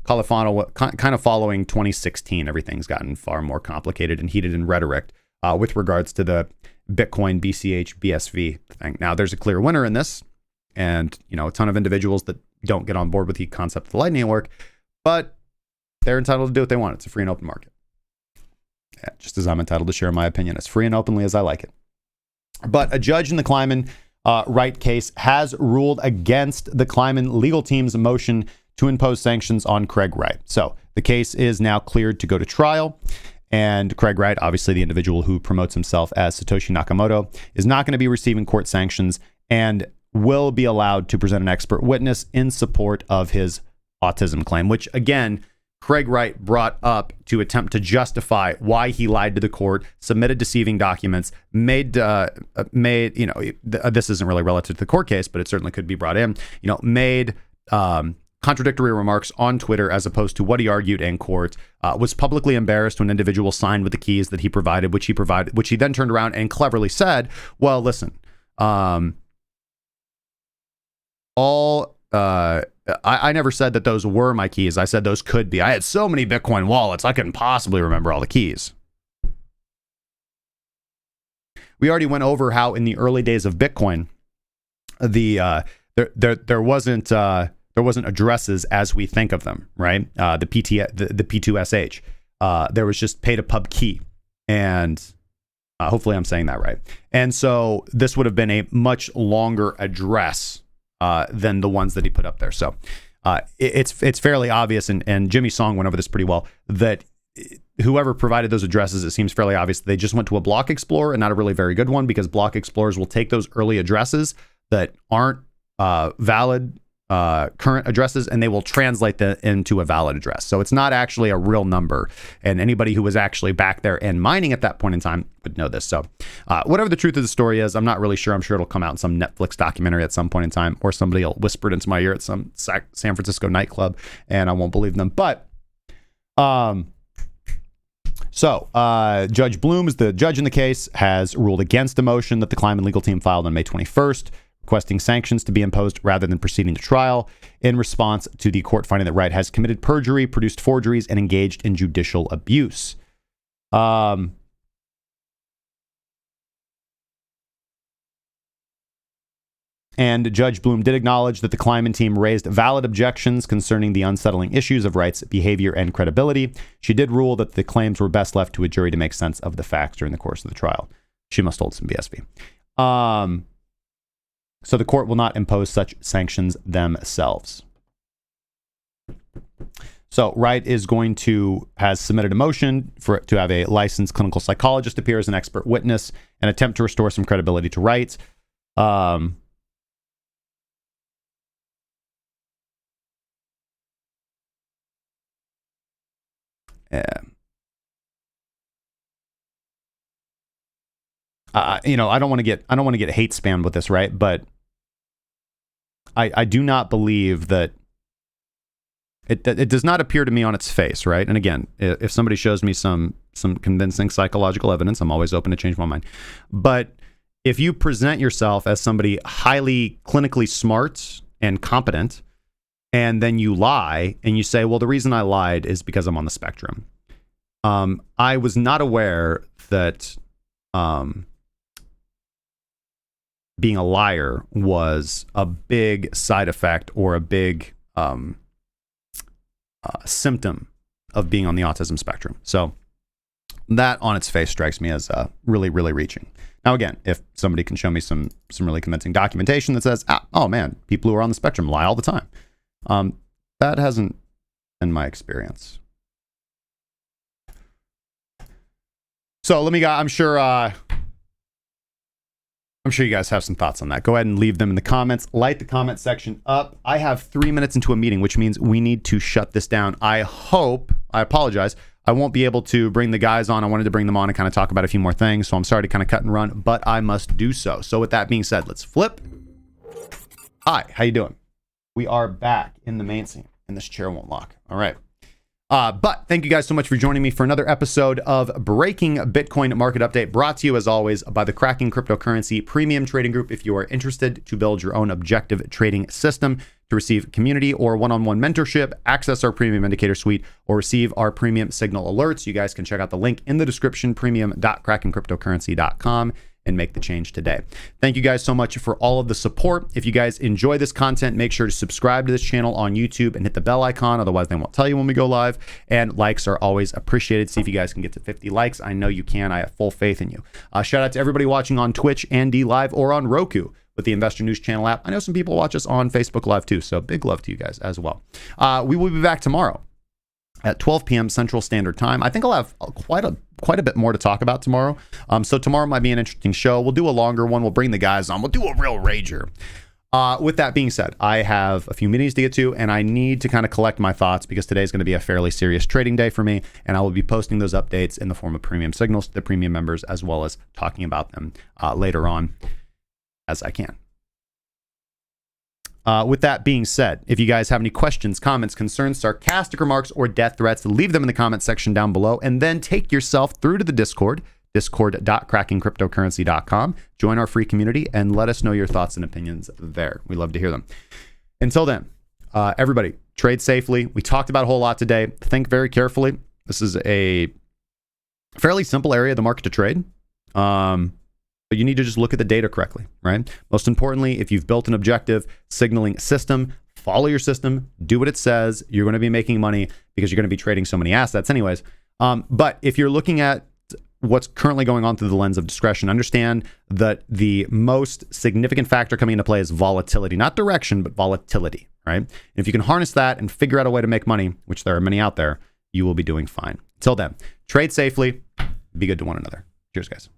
2016, everything's gotten far more complicated and heated in rhetoric with regards to the Bitcoin BCH BSV thing. Now, there's a clear winner in this, and, you know, a ton of individuals that don't get on board with the concept of the Lightning Network, but they're entitled to do what they want. It's a free and open market. Yeah, just as I'm entitled to share my opinion as free and openly as I like it. But a judge in the Kleinman Wright case has ruled against the Kleinman legal team's motion to impose sanctions on Craig Wright. So the case is now cleared to go to trial. And Craig Wright, obviously the individual who promotes himself as Satoshi Nakamoto, is not going to be receiving court sanctions and will be allowed to present an expert witness in support of his autism claim, which, again, Craig Wright brought up to attempt to justify why he lied to the court, submitted deceiving documents, made you know, this isn't really relative to the court case, but it certainly could be brought in, you know, made contradictory remarks on Twitter as opposed to what he argued in court, was publicly embarrassed when an individual signed with the keys that he provided, which he then turned around and cleverly said, well, listen, I never said that those were my keys. I said those could be. I had so many Bitcoin wallets, I couldn't possibly remember all the keys. We already went over how in the early days of Bitcoin, there wasn't addresses as we think of them, right? The P2SH. There was just pay to pub key, and hopefully I'm saying that right. And so this would have been a much longer address than the ones that he put up there. So it's fairly obvious, and Jimmy Song went over this pretty well, that whoever provided those addresses, it seems fairly obvious they just went to a block explorer, and not a really very good one, because block explorers will take those early addresses that aren't valid current addresses, and they will translate that into a valid address. So it's not actually a real number, and anybody who was actually back there and mining at that point in time would know this. So whatever the truth of the story is, I'm not really sure. I'm sure it'll come out in some Netflix documentary at some point in time, or somebody will whisper it into my ear at some San Francisco nightclub, and I won't believe them. But Judge Bloom, is the judge in the case, has ruled against a motion that the Kleinman legal team filed on May 21st, requesting sanctions to be imposed rather than proceeding to trial in response to the court finding that Wright has committed perjury, produced forgeries, and engaged in judicial abuse. And Judge Bloom did acknowledge that the Kleinman team raised valid objections concerning the unsettling issues of Wright's behavior and credibility. She did rule that the claims were best left to a jury to make sense of the facts during the course of the trial. She must hold some BSV. So the court will not impose such sanctions themselves. So Wright has submitted a motion to have a licensed clinical psychologist appear as an expert witness and attempt to restore some credibility to Wright. I don't want to get hate spammed with this, right? But I do not believe that it does not appear to me on its face, right? And again, if somebody shows me some convincing psychological evidence, I'm always open to change my mind. But if you present yourself as somebody highly clinically smart and competent, and then you lie and you say, well, the reason I lied is because I'm on the spectrum. I was not aware that being a liar was a big side effect or a big symptom of being on the autism spectrum. So that on its face strikes me as really, really reaching. Now, again, if somebody can show me some really convincing documentation that says, oh man, people who are on the spectrum lie all the time. That hasn't been my experience. So I'm sure you guys have some thoughts on that. Go ahead and leave them in the comments. Light the comment section up. I have 3 minutes into a meeting, which means we need to shut this down. I apologize. I won't be able to bring the guys on. I wanted to bring them on and kind of talk about a few more things. So I'm sorry to kind of cut and run, but I must do so. So with that being said, let's flip. Hi, how you doing? We are back in the main scene, and this chair won't lock. All right. But thank you guys so much for joining me for another episode of Breaking Bitcoin Market Update, brought to you as always by the Cracking Cryptocurrency Premium Trading Group. If you are interested to build your own objective trading system, to receive community or one-on-one mentorship, access our premium indicator suite, or receive our premium signal alerts, you guys can check out the link in the description, premium.crackingcryptocurrency.com, and make the change today. Thank you guys so much for all of the support. If you guys enjoy this content, make sure to subscribe to this channel on YouTube and hit the bell icon. Otherwise, they won't tell you when we go live. And likes are always appreciated. See if you guys can get to 50 likes. I know you can. I have full faith in you. Shout out to everybody watching on Twitch and D Live or on Roku with the Investor News Channel app. I know some people watch us on Facebook Live too, so big love to you guys as well. We will be back tomorrow at 12 p.m. Central Standard Time. I think I'll have quite a bit more to talk about tomorrow. So tomorrow might be an interesting show. We'll do a longer one. We'll bring the guys on. We'll do a real rager. With that being said, I have a few meetings to get to, and I need to kind of collect my thoughts because today's going to be a fairly serious trading day for me, and I will be posting those updates in the form of premium signals to the premium members, as well as talking about them later on as I can. With that being said, if you guys have any questions, comments, concerns, sarcastic remarks, or death threats, leave them in the comment section down below, and then take yourself through to the Discord, discord.crackingcryptocurrency.com. Join our free community and let us know your thoughts and opinions there. We love to hear them. Until then, everybody, trade safely. We talked about a whole lot today. Think very carefully. This is a fairly simple area of the market to trade. But you need to just look at the data correctly, right? Most importantly, if you've built an objective signaling system, follow your system, do what it says. You're going to be making money because you're going to be trading so many assets anyways. But if you're looking at what's currently going on through the lens of discretion, understand that the most significant factor coming into play is volatility, not direction, but volatility, right? And if you can harness that and figure out a way to make money, which there are many out there, you will be doing fine. Till then, trade safely, be good to one another. Cheers, guys.